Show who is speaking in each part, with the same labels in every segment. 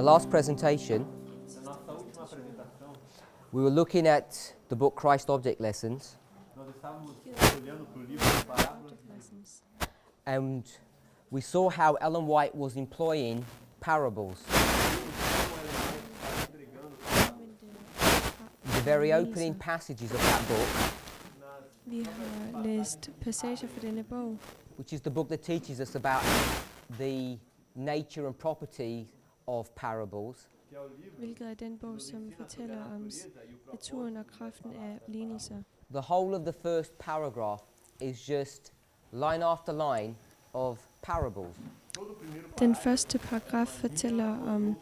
Speaker 1: last presentation, we were looking at the book Christ Object Lessons, and we saw how Ellen White was employing parables. The very opening passages of that book,
Speaker 2: Vi har læst passager fra denne bog,
Speaker 1: which is the book that teaches us about the nature and property of parables.
Speaker 2: hvilket er den bog, som fortæller om naturen og kraften af lignelser.
Speaker 1: The whole of the first paragraph is just line after line of parables.
Speaker 2: Den første paragraf fortæller om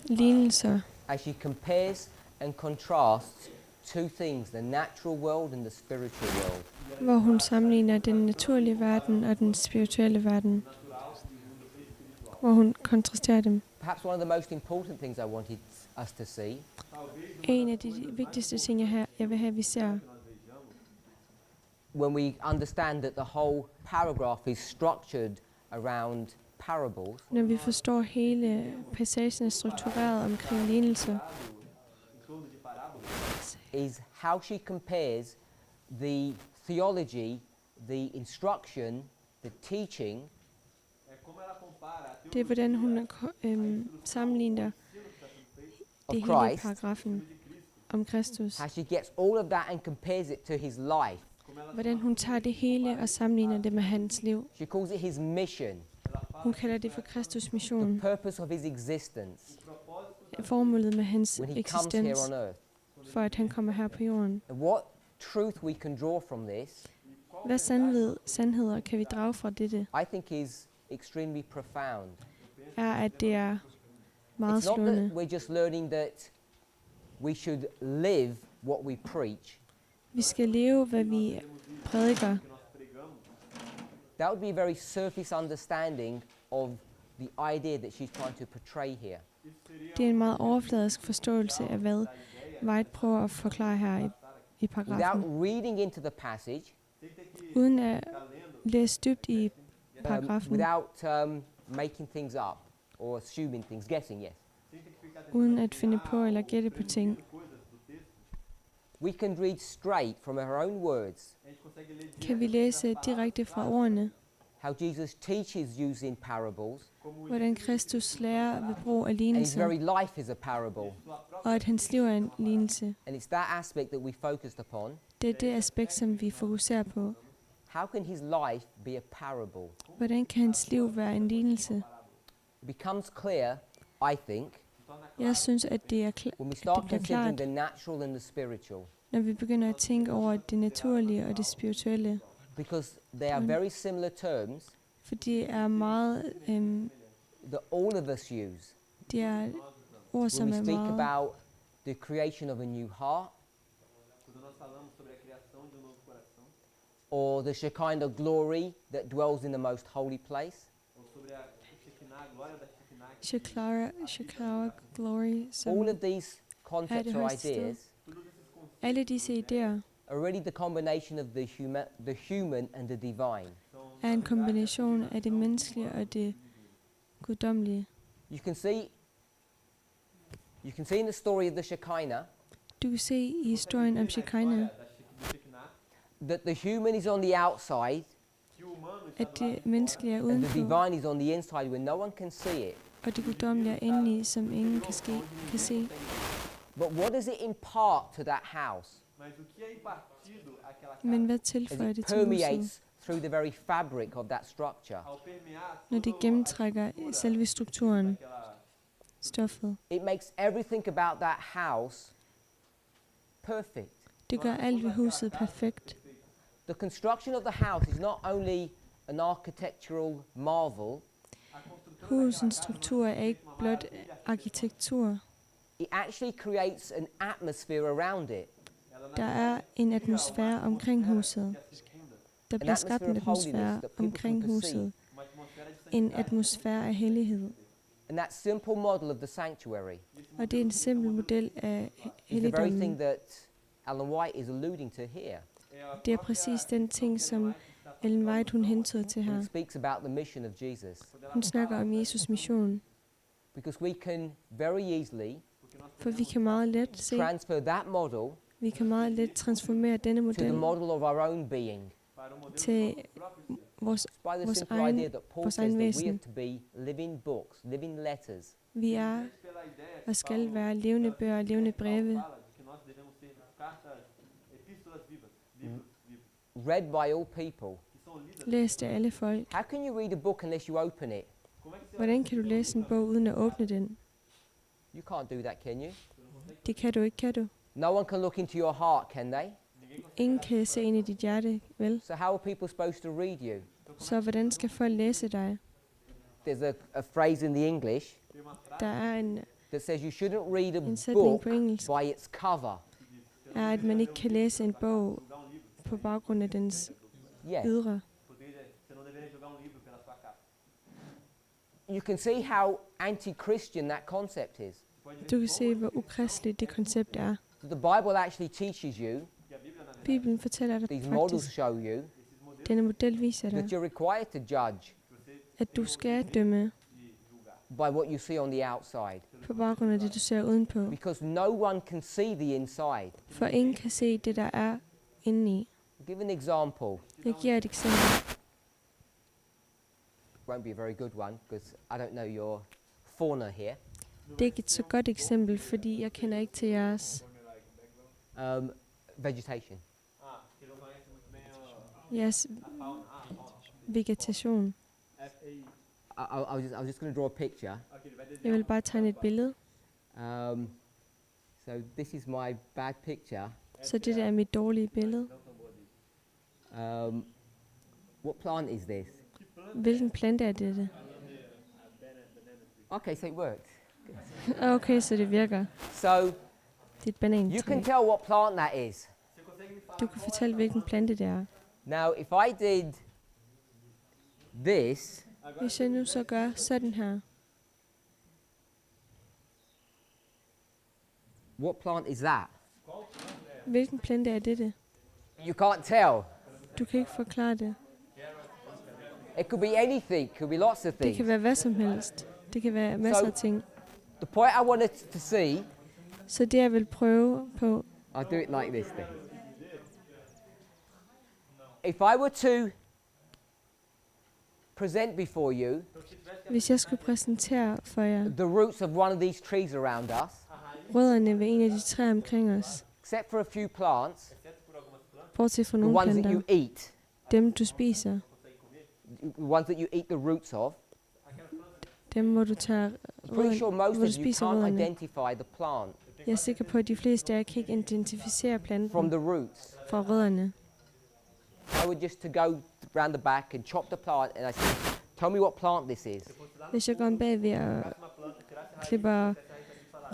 Speaker 2: lignelser,
Speaker 1: As she compares and contrasts two things, the natural world and the spiritual world.
Speaker 2: hvor hun sammenligner den naturlige verden og den spirituelle verden, hvor hun kontrasterer dem.
Speaker 1: Perhaps one of the most important things I wanted us to see
Speaker 2: En af de vigtigste ting, jeg vil have, vi ser,
Speaker 1: when we understand that the whole paragraph is structured around parables,
Speaker 2: når vi forstår hele passagen er struktureret omkring lignelser,
Speaker 1: is how she compares the theology, the instruction, the teaching
Speaker 2: det er, hvordan hun sammenligner
Speaker 1: of
Speaker 2: det hele
Speaker 1: Christ,
Speaker 2: paragrafen om Kristus.
Speaker 1: how she gets all of that and compares it to his life.
Speaker 2: Hvordan hun tager det hele og sammenligner det med hans liv.
Speaker 1: She calls it his mission,
Speaker 2: Hun kalder det for Kristus
Speaker 1: the
Speaker 2: mission.
Speaker 1: purpose of his existence
Speaker 2: Formålet med hans
Speaker 1: when he comes here
Speaker 2: eksistens,
Speaker 1: on earth.
Speaker 2: for at han kommer her på jorden.
Speaker 1: And what truth we can draw from this,
Speaker 2: Hvad sandheder kan vi drage fra dette,
Speaker 1: I think is extremely profound.
Speaker 2: er, at det er meget
Speaker 1: It's not that
Speaker 2: slående.
Speaker 1: we're just learning that we should live what we preach.
Speaker 2: Vi skal leve, hvad vi prædiker.
Speaker 1: That would be a very surface understanding of the idea that she's trying to portray here.
Speaker 2: Det er en meget overfladisk forståelse af, hvad White prøver at forklare her i
Speaker 1: Without
Speaker 2: paragrafen.
Speaker 1: reading into the passage,
Speaker 2: Uden at læse dybt i paragrafen,
Speaker 1: without making things up or assuming things, guessing, yes.
Speaker 2: uden at finde på eller gætte på ting,
Speaker 1: We can read straight from her own words
Speaker 2: kan vi læse direkte fra ordene,
Speaker 1: how Jesus teaches using parables,
Speaker 2: hvordan Kristus lærer ved brug af
Speaker 1: and his
Speaker 2: lignelser,
Speaker 1: very life is a parable.
Speaker 2: og at hans liv er en lignelse.
Speaker 1: And it's that aspect that we focused upon.
Speaker 2: Det er det aspekt, som vi fokuserer på.
Speaker 1: How can his life be a parable?
Speaker 2: Hvordan kan hans liv være en lignelse?
Speaker 1: It becomes clear, I think,
Speaker 2: Jeg synes, at det er
Speaker 1: when we
Speaker 2: det
Speaker 1: start
Speaker 2: bliver
Speaker 1: considering
Speaker 2: klart,
Speaker 1: the natural and the spiritual,
Speaker 2: når vi begynder at tænke over det naturlige og det spirituelle,
Speaker 1: because they are very similar terms
Speaker 2: for det er meget,
Speaker 1: that all of us use.
Speaker 2: det er ord,
Speaker 1: When
Speaker 2: som
Speaker 1: we
Speaker 2: er
Speaker 1: speak
Speaker 2: meget,
Speaker 1: about the creation of a new heart, or the Shekinah glory that dwells in the most holy place,
Speaker 2: Sheklara glory, som
Speaker 1: all of these concepts or
Speaker 2: højeste sted.
Speaker 1: ideas
Speaker 2: alle disse idéer
Speaker 1: are really the combination of the human and the divine.
Speaker 2: er en kombination af det menneskelige og det guddommelige.
Speaker 1: You can see in the story of the Shekinah
Speaker 2: Du kan se i historien om Shekinah,
Speaker 1: that the human is on the outside
Speaker 2: at det menneskelige er
Speaker 1: and the
Speaker 2: udenfor,
Speaker 1: divine is on the inside where no one can see it.
Speaker 2: og det guddommelige er indeni, som ingen kan se.
Speaker 1: But what does it impart to that house
Speaker 2: Men hvad
Speaker 1: as
Speaker 2: tilføjer
Speaker 1: it
Speaker 2: det til huset,
Speaker 1: permeates through the very fabric of that structure?
Speaker 2: når det gennemtrækker selve strukturen, stoffet?
Speaker 1: It makes everything about that house perfect.
Speaker 2: Det gør alt ved huset perfekt.
Speaker 1: The construction of the house is not only an architectural marvel,
Speaker 2: Husens struktur er ikke blot arkitektur.
Speaker 1: it actually creates an atmosphere around it.
Speaker 2: Der er en atmosfære omkring huset. Der bliver skabt en atmosfære omkring huset. En atmosfære af hellighed.
Speaker 1: And that simple model of the sanctuary
Speaker 2: Og det er en simpel model af
Speaker 1: is the very thing
Speaker 2: helligdommen.
Speaker 1: that Ellen White is alluding to here.
Speaker 2: Det er præcis den ting, som Ellen White hun hentyder til
Speaker 1: When
Speaker 2: her.
Speaker 1: it speaks about the mission of Jesus.
Speaker 2: Hun snakker om Jesus mission.
Speaker 1: Because we can very easily
Speaker 2: For vi kan meget let se,
Speaker 1: transfer that model
Speaker 2: vi kan meget let transformere denne
Speaker 1: to the
Speaker 2: model
Speaker 1: model of our own being.
Speaker 2: til vores,
Speaker 1: By the
Speaker 2: vores
Speaker 1: simple
Speaker 2: egen,
Speaker 1: idea that Paul
Speaker 2: vores
Speaker 1: says
Speaker 2: egen
Speaker 1: that we
Speaker 2: væsen.
Speaker 1: are to be living books, living letters.
Speaker 2: Vi er og skal være levende bøger og levende breve,
Speaker 1: Read by all people.
Speaker 2: læst af alle folk.
Speaker 1: How can you read a book unless you open it?
Speaker 2: Hvordan kan du læse en bog uden at åbne den?
Speaker 1: You can't do that, can you?
Speaker 2: Det kan du ikke, kan du?
Speaker 1: No one can look into your heart, can they?
Speaker 2: Ingen kan se ind i dit hjerte, vel?
Speaker 1: So how are people supposed to read you?
Speaker 2: Så hvordan skal folk læse dig?
Speaker 1: There's a phrase in the English
Speaker 2: Der er en
Speaker 1: that says you shouldn't read
Speaker 2: En
Speaker 1: a
Speaker 2: sætning
Speaker 1: book
Speaker 2: på engelsk.
Speaker 1: by its cover.
Speaker 2: er, at man ikke kan læse en bog på baggrund af dens
Speaker 1: Yeah.
Speaker 2: ydre.
Speaker 1: You can see how anti-Christian that concept is.
Speaker 2: Du kan se, hvor ukristeligt det koncept er.
Speaker 1: The Bible actually teaches you,
Speaker 2: Bibelen fortæller dig
Speaker 1: these models
Speaker 2: faktisk,
Speaker 1: show you,
Speaker 2: denne model viser dig,
Speaker 1: that you're required to judge
Speaker 2: at du skal dømme
Speaker 1: by what you see on the outside.
Speaker 2: på baggrund af det, du ser udenpå.
Speaker 1: Because no one can see the inside.
Speaker 2: For ingen kan se det, der er indeni.
Speaker 1: I'll give an example.
Speaker 2: Jeg giver et eksempel.
Speaker 1: Won't be a very good one because I don't know your fauna here.
Speaker 2: Det er ikke et så godt eksempel, fordi jeg kender ikke til jeres
Speaker 1: Vegetation.
Speaker 2: vegetation.
Speaker 1: I was just going to draw a picture.
Speaker 2: Jeg vil bare tegne et billede.
Speaker 1: So this is my bad picture.
Speaker 2: Så det der er mit dårlige billede.
Speaker 1: What plant is this?
Speaker 2: Hvilken plante er dette?
Speaker 1: Okay, so it worked.
Speaker 2: Okay, så det virker.
Speaker 1: So
Speaker 2: Det er et banantræ.
Speaker 1: you can tell what plant that is.
Speaker 2: Du kan fortælle, hvilken plante det er.
Speaker 1: Now, if I did this,
Speaker 2: Hvis jeg nu så gør sådan her,
Speaker 1: what plant is that?
Speaker 2: hvilken plante er dette?
Speaker 1: You can't tell.
Speaker 2: Du kan ikke forklare det.
Speaker 1: It could be anything. Could be lots of
Speaker 2: Det
Speaker 1: things.
Speaker 2: kan være hvad som helst. Det kan være masser af ting.
Speaker 1: The point I wanted to see,
Speaker 2: Så det jeg vil prøve på,
Speaker 1: I'll do it like this then. If I were to present before you
Speaker 2: hvis jeg skulle præsentere for jer
Speaker 1: the roots of one of these trees around us,
Speaker 2: rødderne ved en af de træer omkring os,
Speaker 1: except for a few plants,
Speaker 2: bortset fra
Speaker 1: the
Speaker 2: nogle
Speaker 1: ones that you
Speaker 2: planter,
Speaker 1: eat,
Speaker 2: dem du spiser,
Speaker 1: the ones that you eat the roots of,
Speaker 2: dem hvor du tager
Speaker 1: I'm pretty sure most
Speaker 2: hvor du
Speaker 1: of you
Speaker 2: spiser
Speaker 1: can't
Speaker 2: rødderne.
Speaker 1: identify the plant
Speaker 2: Jeg er sikker på, at de fleste af jer kan ikke identificere
Speaker 1: from
Speaker 2: planten
Speaker 1: the roots.
Speaker 2: fra rødderne.
Speaker 1: I would just to go round the back and chop the plant, and I say, "Tell me what plant this is."
Speaker 2: Hvis jeg går om bagved og klipper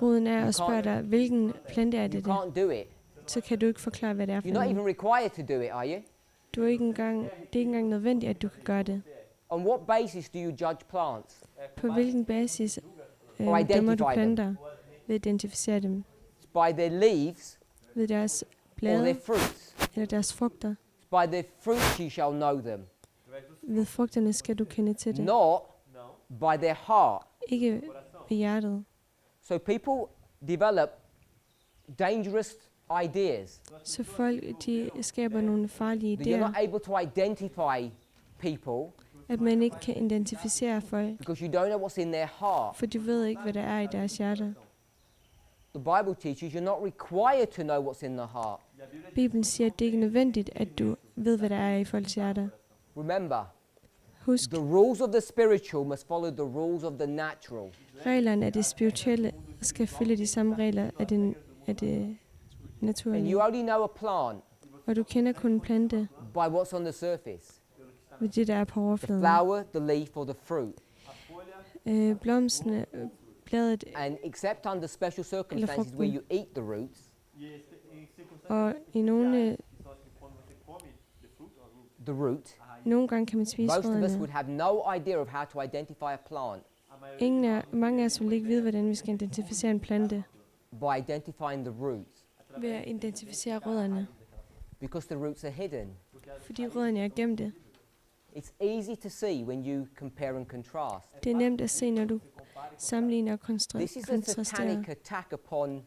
Speaker 2: roden af og spørger dig, hvilken plante er
Speaker 1: You
Speaker 2: det,
Speaker 1: can't do it.
Speaker 2: så kan du ikke forklare, hvad det er for
Speaker 1: You're not
Speaker 2: noget.
Speaker 1: even required to do it, are you?
Speaker 2: Det er ikke engang nødvendigt, at du kan gøre det.
Speaker 1: On what basis do you judge plants?
Speaker 2: På hvilken basis
Speaker 1: Or
Speaker 2: dømmer du
Speaker 1: identify them.
Speaker 2: planter? Ved at identificere dem.
Speaker 1: By their leaves
Speaker 2: Ved deres
Speaker 1: or
Speaker 2: blade
Speaker 1: their fruits?
Speaker 2: eller deres frugter.
Speaker 1: By their fruits you shall know them,
Speaker 2: Ved frugterne skal du kende til det.
Speaker 1: not by their heart.
Speaker 2: Ikke ved hjertet.
Speaker 1: So people develop dangerous ideas.
Speaker 2: Så folk, de skaber nogle farlige
Speaker 1: That you're not
Speaker 2: idéer,
Speaker 1: able to identify people
Speaker 2: at man ikke kan identificere folk,
Speaker 1: because you don't know what's in their heart.
Speaker 2: for du ved ikke, hvad der er i deres hjerter.
Speaker 1: The Bible teaches you're not required to know what's in the heart.
Speaker 2: Bibelen siger, at det ikke er nødvendigt, at du ved, hvad der er i folks hjerter.
Speaker 1: Remember,
Speaker 2: Husk,
Speaker 1: the rules of the spiritual must follow the rules of the natural.
Speaker 2: reglerne af det spirituelle skal følge de samme regler af det
Speaker 1: And you
Speaker 2: naturlige.
Speaker 1: only know a plant
Speaker 2: Og du kender kun en plante
Speaker 1: by what's on the surface.
Speaker 2: ved det, der er på
Speaker 1: The
Speaker 2: overfladen.
Speaker 1: flower, the leaf, or the fruit.
Speaker 2: Blomstene, bladet
Speaker 1: And except under special circumstances where you eat the roots,
Speaker 2: og i nogle gange kan man spise
Speaker 1: most of us
Speaker 2: rødderne.
Speaker 1: would have no idea of how to identify a plant
Speaker 2: Mange af os vil ikke vide, hvordan vi skal identificere en plante
Speaker 1: by identifying the roots,
Speaker 2: ved at identificere rødderne,
Speaker 1: because the roots are hidden.
Speaker 2: fordi rødderne er gemte.
Speaker 1: It's easy to see when you compare and contrast.
Speaker 2: Det er nemt at se, når du sammenligner og
Speaker 1: This is a
Speaker 2: kontrasterer.
Speaker 1: satanic attack upon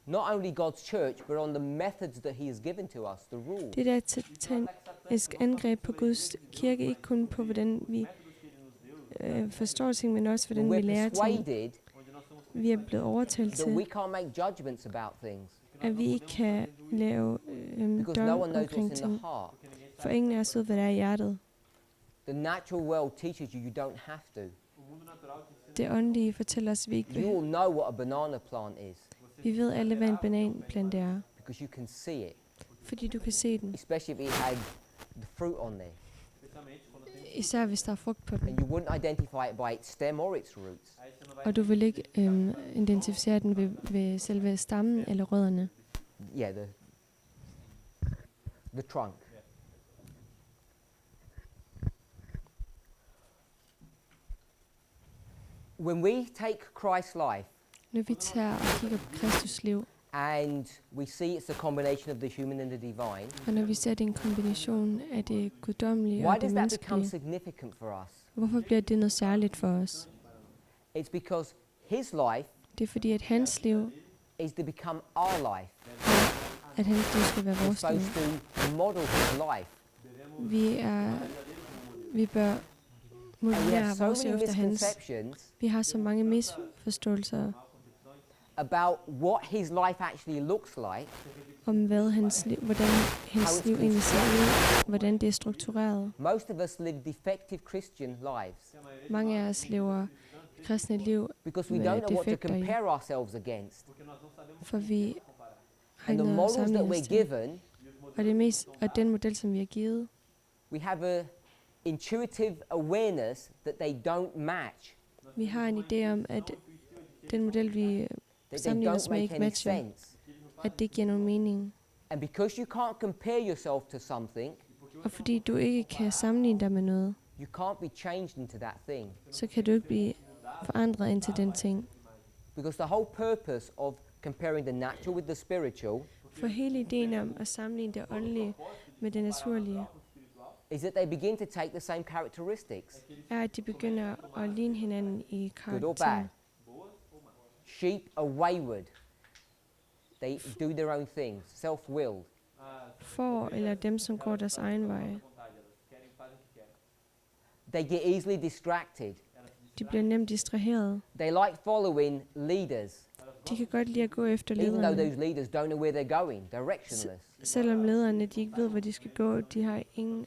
Speaker 1: not only God's church, but on the methods that he has given to us, the rules.
Speaker 2: Det er et satanisk angreb på Guds kirke, ikke kun på, hvordan vi forstår ting, men også, hvordan vi
Speaker 1: We're
Speaker 2: lærer ting.
Speaker 1: persuaded
Speaker 2: Vi er blevet overtalt
Speaker 1: that we
Speaker 2: til,
Speaker 1: can't make judgments about things
Speaker 2: at vi ikke kan lave
Speaker 1: because no
Speaker 2: dom
Speaker 1: one knows what's
Speaker 2: omkring
Speaker 1: in the
Speaker 2: ting.
Speaker 1: heart.
Speaker 2: For ingen af os ved, hvad der er i hjertet.
Speaker 1: The natural world teaches you you don't have to.
Speaker 2: Det åndelige fortæller os, at vi ikke
Speaker 1: You
Speaker 2: vil.
Speaker 1: all know what a banana plant is
Speaker 2: Vi ved alle, hvad en bananplante er,
Speaker 1: because you can see it,
Speaker 2: fordi du kan se den.
Speaker 1: especially if it had the fruit on there.
Speaker 2: Især hvis der er frugt på den.
Speaker 1: And you wouldn't identify it by its stem or its roots.
Speaker 2: Og du vil ikke identificere den ved selve stammen eller rødderne.
Speaker 1: Yeah, the trunk. When we take Christ's life
Speaker 2: Når vi tager og kigger på Kristus liv,
Speaker 1: and we see it's a combination of the human and the divine,
Speaker 2: og når vi ser, det er en kombination af det guddommelige
Speaker 1: why
Speaker 2: og det
Speaker 1: does that become
Speaker 2: menneskelige,
Speaker 1: significant for us?
Speaker 2: hvorfor bliver det noget særligt for os?
Speaker 1: It's because his life
Speaker 2: Det er fordi, at hans liv,
Speaker 1: is to become our life.
Speaker 2: at hans liv skal være
Speaker 1: We're
Speaker 2: vores liv.
Speaker 1: supposed to model his life.
Speaker 2: Vi bør
Speaker 1: And we have
Speaker 2: modellere
Speaker 1: so
Speaker 2: vores liv
Speaker 1: many
Speaker 2: efter hans.
Speaker 1: misconceptions
Speaker 2: Vi har så mange misforståelser
Speaker 1: about what his life actually looks like,
Speaker 2: om, hvordan hans liv egentlig ser ud, hvordan det er struktureret.
Speaker 1: most of us live defective Christian lives
Speaker 2: Mange af os lever kristne liv,
Speaker 1: because we
Speaker 2: Med
Speaker 1: don't know what to
Speaker 2: defekter i.
Speaker 1: compare ourselves against.
Speaker 2: for vi har
Speaker 1: And
Speaker 2: ikke
Speaker 1: the
Speaker 2: noget at
Speaker 1: models that
Speaker 2: sammenligne os
Speaker 1: we're
Speaker 2: til.
Speaker 1: given,
Speaker 2: Og den model, som vi har givet,
Speaker 1: we have a intuitive awareness that they don't match,
Speaker 2: vi har en idé om, at den model, vi
Speaker 1: that they
Speaker 2: sammenligner os
Speaker 1: don't
Speaker 2: med,
Speaker 1: make
Speaker 2: ikke
Speaker 1: any
Speaker 2: matcher,
Speaker 1: sense.
Speaker 2: at det giver nogen mening.
Speaker 1: And because you can't compare yourself to something,
Speaker 2: Og fordi du ikke kan sammenligne dig med noget,
Speaker 1: you can't be changed into that thing.
Speaker 2: så kan du ikke blive forandret ind til den ting.
Speaker 1: Because the whole purpose of comparing the natural with the spiritual
Speaker 2: For hele ideen om at sammenligne det åndelige med det naturlige,
Speaker 1: is that they begin to take the same characteristics,
Speaker 2: er, at de begynder at ligne hinanden i
Speaker 1: good or
Speaker 2: karakter.
Speaker 1: bad. Sheep are wayward. They do their own things, self-willed.
Speaker 2: For eller dem, som går deres egen vej,
Speaker 1: They get easily distracted.
Speaker 2: de bliver nemt distraheret.
Speaker 1: They like following leaders,
Speaker 2: De kan godt lide at gå efter
Speaker 1: even though
Speaker 2: lederne,
Speaker 1: those leaders don't know where they're going, directionless.
Speaker 2: selvom lederne de ikke ved, hvor de skal gå. De har ingen.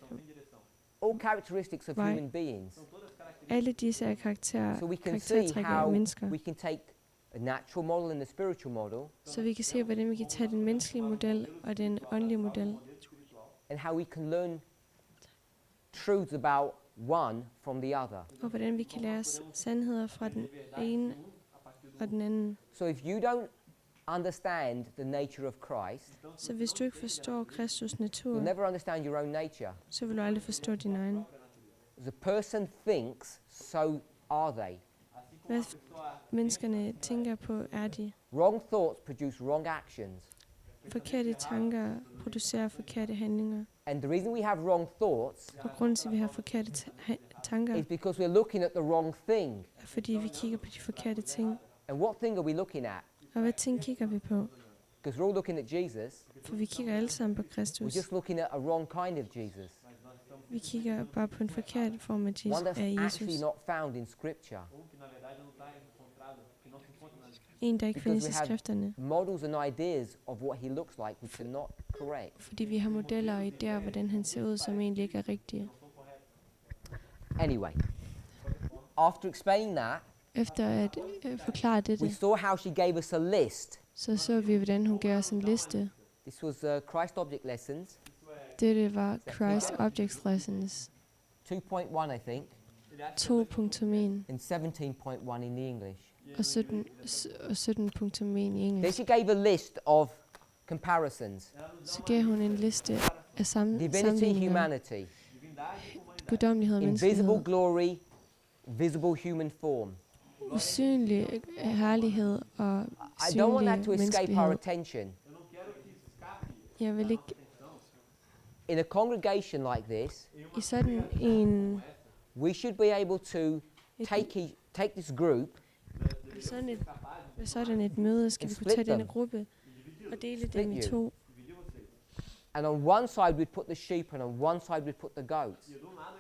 Speaker 1: All characteristics of
Speaker 2: Right.
Speaker 1: human beings.
Speaker 2: Alle disse er
Speaker 1: So we can see
Speaker 2: karaktertræk af
Speaker 1: how
Speaker 2: mennesker.
Speaker 1: we can take a natural model and a spiritual model,
Speaker 2: Så vi kan se, hvordan vi kan tage den menneskelige model og den åndelige model,
Speaker 1: and how we can learn truths about one from the other.
Speaker 2: og hvordan vi kan lære sandheder fra den ene og den anden.
Speaker 1: So if you don't understand the nature of Christ,
Speaker 2: Så hvis du ikke forstår Kristus
Speaker 1: you'll
Speaker 2: natur,
Speaker 1: never understand your own nature.
Speaker 2: så vil du aldrig forstå din egen.
Speaker 1: As a person thinks, so are they.
Speaker 2: Hvad menneskerne tænker på, er de.
Speaker 1: Wrong thoughts produce wrong actions.
Speaker 2: Forkerte tanker producerer forkerte handlinger.
Speaker 1: And the reason we have wrong thoughts
Speaker 2: Og grunden til, at vi har forkerte tanker,
Speaker 1: is because we're looking at the wrong thing.
Speaker 2: er fordi, vi kigger på de forkerte ting.
Speaker 1: And what thing are we looking at?
Speaker 2: Og hvad ting kigger vi på?
Speaker 1: Because we're all looking at Jesus.
Speaker 2: For vi kigger alle sammen på
Speaker 1: We're
Speaker 2: Kristus.
Speaker 1: just looking at a wrong kind of Jesus.
Speaker 2: Vi kigger bare på en forkert form af
Speaker 1: One that's
Speaker 2: Jesus.
Speaker 1: actually not found in Scripture.
Speaker 2: En, der ikke
Speaker 1: Because
Speaker 2: findes
Speaker 1: we
Speaker 2: i
Speaker 1: have
Speaker 2: skrifterne.
Speaker 1: models and ideas of what he looks like, which are not correct.
Speaker 2: Fordi vi har modeller og idéer, hvordan han ser ud, som egentlig ikke er rigtige.
Speaker 1: Anyway, after explaining that,
Speaker 2: Efter at forklare
Speaker 1: we
Speaker 2: dette,
Speaker 1: saw how she gave us a list.
Speaker 2: så vi, hvordan hun gav os en liste.
Speaker 1: This was Christ Object Lessons,
Speaker 2: Dette var Christ Objects Lessons
Speaker 1: 2.1, I think,
Speaker 2: 2.1
Speaker 1: and 17.1 in the English.
Speaker 2: og 17.1 i
Speaker 1: Then
Speaker 2: engelsk.
Speaker 1: she gave a list of comparisons.
Speaker 2: Så gav hun en liste af
Speaker 1: Divinity,
Speaker 2: sammenligninger.
Speaker 1: humanity,
Speaker 2: Guddommelighed og
Speaker 1: invisible
Speaker 2: menneskelighed.
Speaker 1: glory, visible human form.
Speaker 2: Usynlig herlighed og
Speaker 1: I don't want that
Speaker 2: synlig
Speaker 1: to escape our
Speaker 2: menneskelighed.
Speaker 1: attention.
Speaker 2: Jeg vil ikke
Speaker 1: In a congregation like this,
Speaker 2: I sådan en,
Speaker 1: we should be able to take this group
Speaker 2: ved sådan et møde, skal vi kunne tage denne gruppe og dele dem i to.
Speaker 1: and on one side we'd put the sheep and on one side we'd put the goats.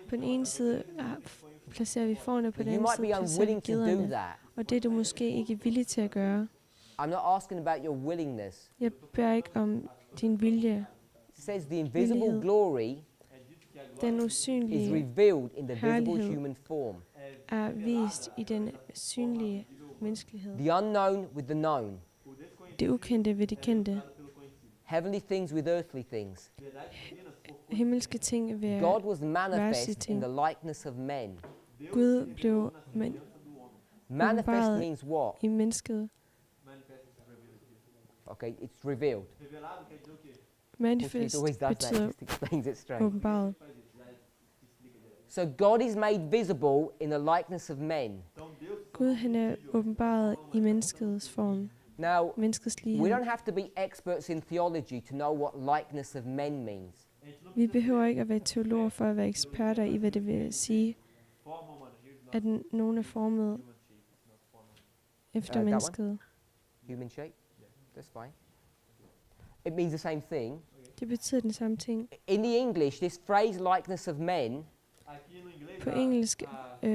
Speaker 2: På den ene side placerer vi fårene, på
Speaker 1: But
Speaker 2: den
Speaker 1: you
Speaker 2: anden
Speaker 1: might
Speaker 2: side
Speaker 1: be
Speaker 2: placerer vi
Speaker 1: unwilling to do
Speaker 2: gederne.
Speaker 1: that.
Speaker 2: Og det er du måske ikke villig til at gøre.
Speaker 1: I'm not asking about your willingness.
Speaker 2: Jeg beder ikke om din vilje.
Speaker 1: It says the invisible
Speaker 2: Villighed.
Speaker 1: glory
Speaker 2: Den
Speaker 1: is
Speaker 2: usynlige
Speaker 1: revealed in the visible
Speaker 2: herlighed
Speaker 1: human form.
Speaker 2: er vist i den synlige menneskelighed.
Speaker 1: The unknown with the known.
Speaker 2: Det ukendte ved det kendte.
Speaker 1: Heavenly things with earthly things.
Speaker 2: Himmelske ting ved
Speaker 1: God was manifest in
Speaker 2: ting.
Speaker 1: the likeness of men.
Speaker 2: Gud blev
Speaker 1: Manifest
Speaker 2: åbenbaret
Speaker 1: means what?
Speaker 2: i mennesket.
Speaker 1: Okay, it's revealed.
Speaker 2: Manifest
Speaker 1: It always does that,
Speaker 2: betyder
Speaker 1: just explains it straight.
Speaker 2: åbenbaret.
Speaker 1: So God is made visible in the likeness of men.
Speaker 2: Gud han er åbenbaret i menneskets form.
Speaker 1: Now,
Speaker 2: Menneskets
Speaker 1: we
Speaker 2: lighed.
Speaker 1: don't have to be experts in theology to know what likeness of men means.
Speaker 2: Vi behøver ikke at være teologer for at være eksperter i, hvad det vil sige, at nogen er formet efter
Speaker 1: that one?
Speaker 2: mennesket.
Speaker 1: Human shape? That's fine. It means the same thing.
Speaker 2: Det betyder den samme ting.
Speaker 1: In the English, this phrase likeness of men
Speaker 2: På engelsk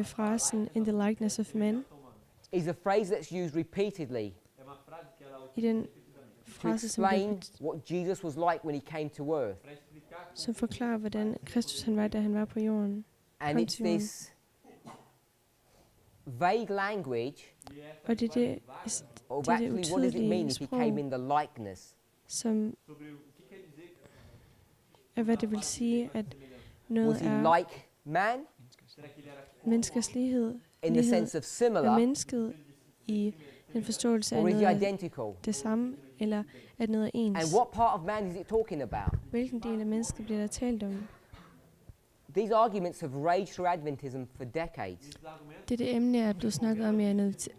Speaker 2: frasen in the likeness of men,
Speaker 1: is a phrase that's used repeatedly
Speaker 2: i den
Speaker 1: to
Speaker 2: frase,
Speaker 1: explain what Jesus was like when he came to earth.
Speaker 2: som forklarer, hvordan Kristus han var, da han var på jorden.
Speaker 1: And it's this vague language
Speaker 2: Og det er det,
Speaker 1: of
Speaker 2: det er det
Speaker 1: actually what does it mean
Speaker 2: utydelige
Speaker 1: if he came
Speaker 2: sprog,
Speaker 1: in the likeness.
Speaker 2: som er, hvad det vil sige, at
Speaker 1: Was
Speaker 2: noget
Speaker 1: he
Speaker 2: er
Speaker 1: like man
Speaker 2: menneskers lighed,
Speaker 1: in the sense of
Speaker 2: er
Speaker 1: similar,
Speaker 2: mennesket i den forståelse af
Speaker 1: or is he
Speaker 2: noget
Speaker 1: identical?
Speaker 2: det samme, eller at noget er
Speaker 1: And
Speaker 2: ens.
Speaker 1: what part of man is it talking about?
Speaker 2: Hvilken del af mennesket bliver der talt om?
Speaker 1: These arguments have raged through Adventism for decades.
Speaker 2: Det er det emne, jeg er blevet snakket om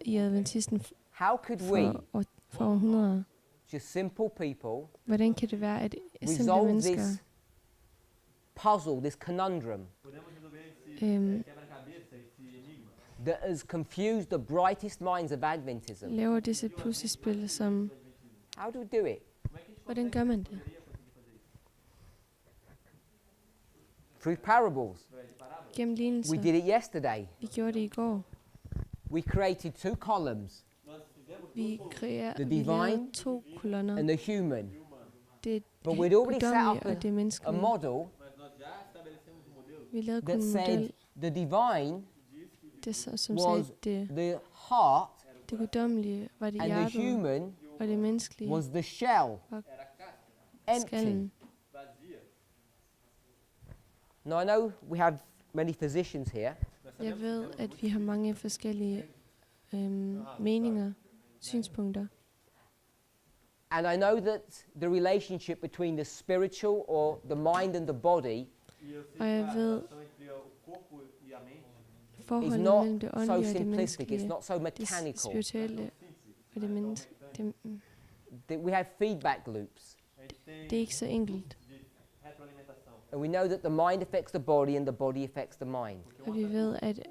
Speaker 2: i Adventisten
Speaker 1: How could we,
Speaker 2: for århundreder.
Speaker 1: just simple people,
Speaker 2: Hvordan kan det være, at simple
Speaker 1: resolve
Speaker 2: mennesker
Speaker 1: this puzzle, this conundrum that has confused the brightest minds of Adventism?
Speaker 2: laver disse puslespil, som...
Speaker 1: How do we do it?
Speaker 2: Hvordan gør man det?
Speaker 1: Through parables.
Speaker 2: Gennem
Speaker 1: We
Speaker 2: lignelser.
Speaker 1: did it yesterday.
Speaker 2: Vi gjorde det i går.
Speaker 1: We created two columns,
Speaker 2: Vi
Speaker 1: The
Speaker 2: lavede
Speaker 1: divine
Speaker 2: 2 kolonner.
Speaker 1: and the human.
Speaker 2: Det
Speaker 1: But we'd already set
Speaker 2: guddommelige
Speaker 1: up
Speaker 2: og det
Speaker 1: a
Speaker 2: menneskelige.
Speaker 1: model
Speaker 2: Vi lavede kun
Speaker 1: that
Speaker 2: en
Speaker 1: said
Speaker 2: model,
Speaker 1: the divine
Speaker 2: som
Speaker 1: was
Speaker 2: sagde,
Speaker 1: the heart
Speaker 2: det guddommelige var det
Speaker 1: and the
Speaker 2: hjertet,
Speaker 1: human
Speaker 2: og det menneskelige
Speaker 1: was the shell,
Speaker 2: var
Speaker 1: empty.
Speaker 2: skallen.
Speaker 1: Now I know we have many physicians here,
Speaker 2: Jeg ved, at vi har mange forskellige meninger, synspunkter.
Speaker 1: and I know that the relationship between the spiritual or the mind and the body
Speaker 2: Og jeg ved,
Speaker 1: is
Speaker 2: forholdet
Speaker 1: not
Speaker 2: mellem det
Speaker 1: so
Speaker 2: åndelige og det
Speaker 1: simplistic, it's
Speaker 2: menneskelige,
Speaker 1: not so
Speaker 2: det
Speaker 1: mechanical.
Speaker 2: spirituelle og det menneskelige,
Speaker 1: That we have feedback loops.
Speaker 2: det er ikke så enkelt.
Speaker 1: And we know that the mind affects the body and the body affects the mind.
Speaker 2: Og vi ved, at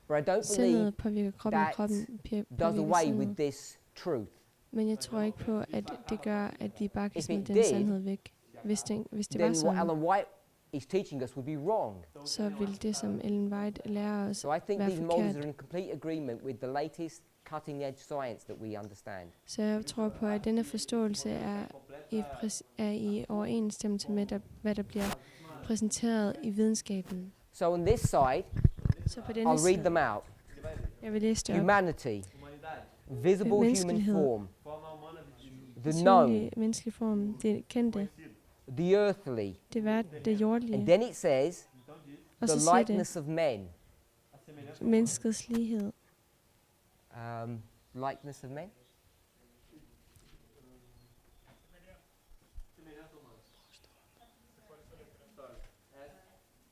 Speaker 1: But I don't believe
Speaker 2: sindet påvirker kroppen, og
Speaker 1: that
Speaker 2: kroppen
Speaker 1: does
Speaker 2: påvirker
Speaker 1: away with
Speaker 2: sindet.
Speaker 1: this truth.
Speaker 2: Men jeg tror ikke på, at det gør, at vi bare kan
Speaker 1: If
Speaker 2: smide
Speaker 1: it
Speaker 2: den
Speaker 1: did,
Speaker 2: sandhed væk. Hvis det var
Speaker 1: Then what
Speaker 2: sådan,
Speaker 1: Ellen White is teaching us would be wrong.
Speaker 2: så ville det, som Ellen White lærer os,
Speaker 1: So I think
Speaker 2: være
Speaker 1: these models
Speaker 2: forkert.
Speaker 1: are in complete agreement with the latest cutting edge science that we understand.
Speaker 2: Så jeg tror på, at denne forståelse er i overensstemmelse med, hvad der bliver præsenteret i videnskaben.
Speaker 1: So on this side,
Speaker 2: Så på denne
Speaker 1: I'll read
Speaker 2: side,
Speaker 1: them out.
Speaker 2: jeg vil læse det op.
Speaker 1: Humanity, visible human
Speaker 2: Menneskelighed.
Speaker 1: form, the known,
Speaker 2: Synlig menneskelig form, det kendte,
Speaker 1: the earthly,
Speaker 2: det jordlige.
Speaker 1: and then it says
Speaker 2: Og
Speaker 1: the
Speaker 2: så siger det
Speaker 1: likeness of men.
Speaker 2: menneskets lighed.
Speaker 1: Likeness of men?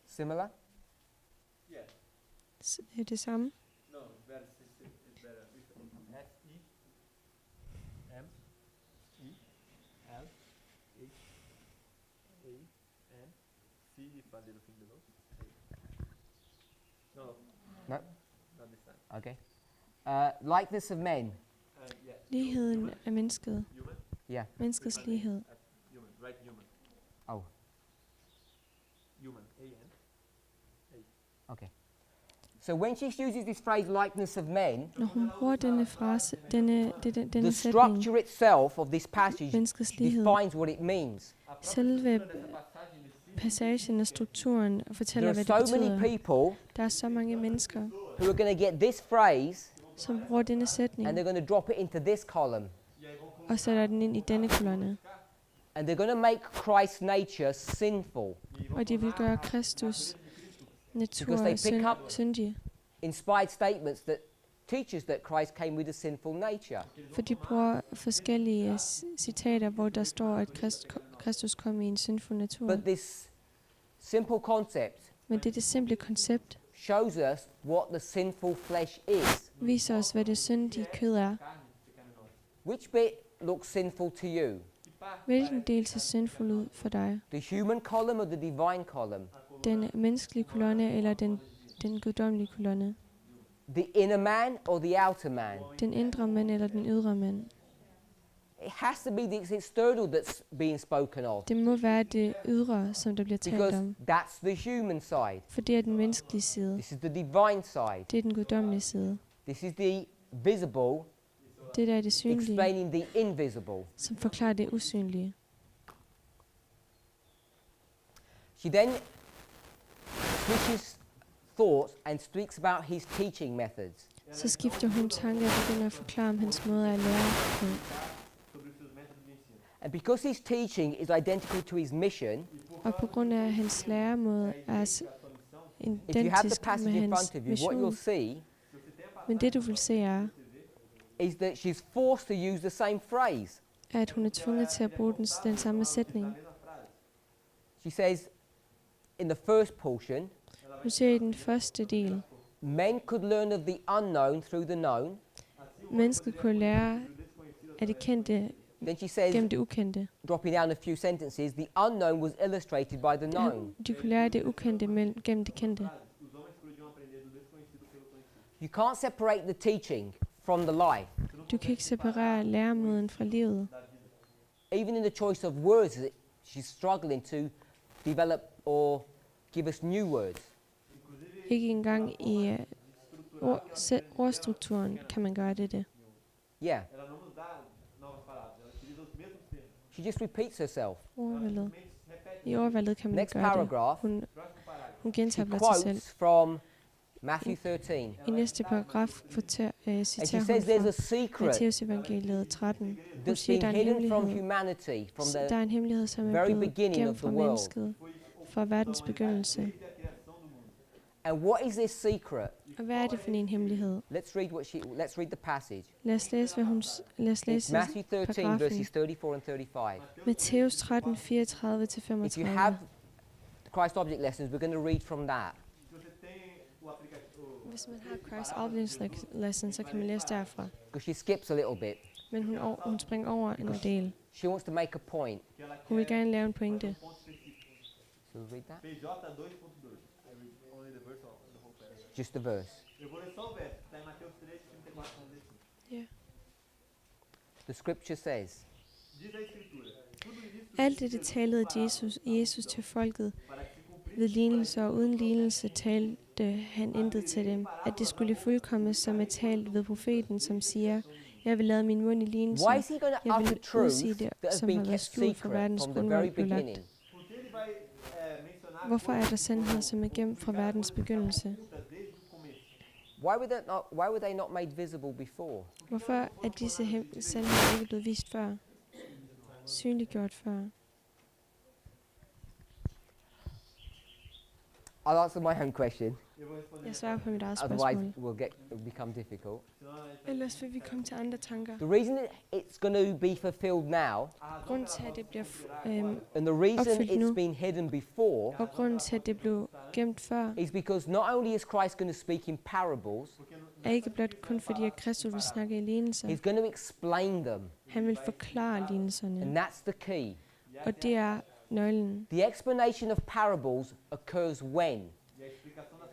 Speaker 1: Similar?
Speaker 2: Er det samme?
Speaker 1: No? Okay. Likeness of men.
Speaker 2: Ligheden af mennesket.
Speaker 1: Yeah.
Speaker 2: Menneskets lighed.
Speaker 1: Oh. Okay. So when she uses this phrase likeness of men,
Speaker 2: Når hun bruger denne frase, denne
Speaker 1: the
Speaker 2: sætning,
Speaker 1: structure itself of this passage
Speaker 2: menneskets lighed,
Speaker 1: defines what it means.
Speaker 2: selve passagen og strukturen fortæller,
Speaker 1: There
Speaker 2: hvad
Speaker 1: are
Speaker 2: det
Speaker 1: so many
Speaker 2: betyder.
Speaker 1: people
Speaker 2: Der er så mange mennesker,
Speaker 1: who are going to get this phrase
Speaker 2: som bruger denne
Speaker 1: and
Speaker 2: sætning
Speaker 1: they're going to drop it into this column.
Speaker 2: og sætter den ind i denne kolonne.
Speaker 1: And they're going to make Christ's nature sinful.
Speaker 2: Og de vil gøre Kristus natur
Speaker 1: Because they pick up-
Speaker 2: syndig.
Speaker 1: Inspired statements that teaches that Christ came with a sinful nature.
Speaker 2: For de bruger forskellige citater, hvor der står, at Kristus kom i en syndfuld natur.
Speaker 1: But this simple concept
Speaker 2: Men det simple koncept
Speaker 1: shows us what the sinful flesh is.
Speaker 2: viser os, hvad det syndige kød er.
Speaker 1: Which bit looks sinful to you?
Speaker 2: Hvilken del ser syndfuld ud for dig?
Speaker 1: The human column or the divine column?
Speaker 2: Den menneskelige kolonne eller den guddommelige kolonne?
Speaker 1: The inner man or the outer man?
Speaker 2: Den indre mand eller den ydre mand?
Speaker 1: It has to be the external that's being spoken of,
Speaker 2: Det må være det ydre, som der bliver talt
Speaker 1: because
Speaker 2: om.
Speaker 1: that's the human side.
Speaker 2: For det er den menneskelige side.
Speaker 1: This is the divine side.
Speaker 2: Det er den guddommelige side.
Speaker 1: This is the visible
Speaker 2: Det der er det synlige,
Speaker 1: explaining the invisible.
Speaker 2: som forklarer det usynlige.
Speaker 1: She then switches thoughts and speaks about his teaching methods.
Speaker 2: Så skifter hun tanke og begynder at forklare om hans måde at lære på.
Speaker 1: And because his teaching is identical to his mission,
Speaker 2: Og på grund af hans læremåde er
Speaker 1: if you have the
Speaker 2: identisk
Speaker 1: passage
Speaker 2: med
Speaker 1: in
Speaker 2: hans
Speaker 1: front of you, what you'll
Speaker 2: mission.
Speaker 1: see
Speaker 2: Men det du vil se er,
Speaker 1: is that she's forced to use the same phrase.
Speaker 2: at hun er tvunget til at bruge den samme sætning.
Speaker 1: She says in the first portion,
Speaker 2: Hun siger i den første del,
Speaker 1: men could learn of the unknown through the known.
Speaker 2: mennesket kunne lære af det kendte
Speaker 1: Then she says,
Speaker 2: gennem det ukendte.
Speaker 1: dropping down a few sentences, the unknown was illustrated by the known.
Speaker 2: De kunne lære det ukendte gennem det kendte.
Speaker 1: You can't separate the teaching from the life.
Speaker 2: Du kan ikke separere læremåden fra livet.
Speaker 1: Even in the choice of words, she's struggling to develop or give us new words.
Speaker 2: Ikke engang i ordstrukturen kan man gøre det.
Speaker 1: Yeah. She just repeats herself.
Speaker 2: Ordvalget. I ordvalget kan man
Speaker 1: Next
Speaker 2: gøre det.
Speaker 1: paragraph,
Speaker 2: Hun
Speaker 1: she
Speaker 2: gentager blot sig selv.
Speaker 1: quotes from Matthew 13.
Speaker 2: I næste paragraf
Speaker 1: And she
Speaker 2: citerer
Speaker 1: says
Speaker 2: hun
Speaker 1: there's
Speaker 2: fra
Speaker 1: a secret
Speaker 2: Matteus evangeliet 13. Hun
Speaker 1: that's
Speaker 2: siger, der
Speaker 1: been
Speaker 2: er en
Speaker 1: hidden from
Speaker 2: hemmelighed.
Speaker 1: humanity, from
Speaker 2: Der
Speaker 1: the
Speaker 2: er en hemmelighed, som er
Speaker 1: very
Speaker 2: blevet
Speaker 1: beginning
Speaker 2: gemt
Speaker 1: of
Speaker 2: fra
Speaker 1: the world.
Speaker 2: mennesket, fra verdens begyndelse.
Speaker 1: And what is this secret?
Speaker 2: Og hvad er det for en hemmelighed?
Speaker 1: Let's read the passage.
Speaker 2: Lad os læse,
Speaker 1: It's Matthew 13
Speaker 2: paragrafen.
Speaker 1: verses 34 and 35.
Speaker 2: Matteus 13, 34 til
Speaker 1: If you
Speaker 2: 35.
Speaker 1: have Christ object lessons, we're going to read from that.
Speaker 2: Hvis man har Christ Object Lesson, så kan man læse derfra.
Speaker 1: Because she skips a little bit.
Speaker 2: Men hun springer over en del.
Speaker 1: She wants to make a point.
Speaker 2: Hun vil gerne lave en pointe.
Speaker 1: So we read that? Just the verse.
Speaker 2: Ja.
Speaker 1: The scripture says,
Speaker 2: Alt det talede Jesus til folket ved lignelse, og uden lignelse talte han intet til dem, at det skulle fuldkommes, som er talt ved profeten, som siger, jeg vil lade min mund i lignelse.
Speaker 1: why is he going to
Speaker 2: Jeg
Speaker 1: utter
Speaker 2: vil
Speaker 1: truth
Speaker 2: udsige det,
Speaker 1: that has
Speaker 2: som
Speaker 1: been
Speaker 2: har været
Speaker 1: kept
Speaker 2: skjult fra
Speaker 1: secret
Speaker 2: verdens
Speaker 1: from the very
Speaker 2: grundvold blev
Speaker 1: beginning?
Speaker 2: lagt? Hvorfor er der sandhed, som er gemt fra verdens begyndelse?
Speaker 1: Why were they not made visible before?
Speaker 2: Hvorfor er disse sandheder ikke blevet vist før? Synliggjort før?
Speaker 1: I'll answer my own question.
Speaker 2: Jeg svarer på mit eget
Speaker 1: Otherwise,
Speaker 2: spørgsmål.
Speaker 1: it'll become difficult.
Speaker 2: Ellers vil vi komme til andre tanker.
Speaker 1: The reason it's going to be fulfilled now,
Speaker 2: Grunden til, at det bliver
Speaker 1: and the reason
Speaker 2: opfyldt nu.
Speaker 1: it's been hidden before,
Speaker 2: og grunden til, at det blev gemt før,
Speaker 1: is because not only is Christ going to speak in parables,
Speaker 2: er ikke blot kun fordi, at Kristus vil snakke i lignelser.
Speaker 1: he's going to explain them.
Speaker 2: Han vil forklare lignelserne.
Speaker 1: And that's the key.
Speaker 2: Og det er nøglen.
Speaker 1: The explanation of parables occurs when?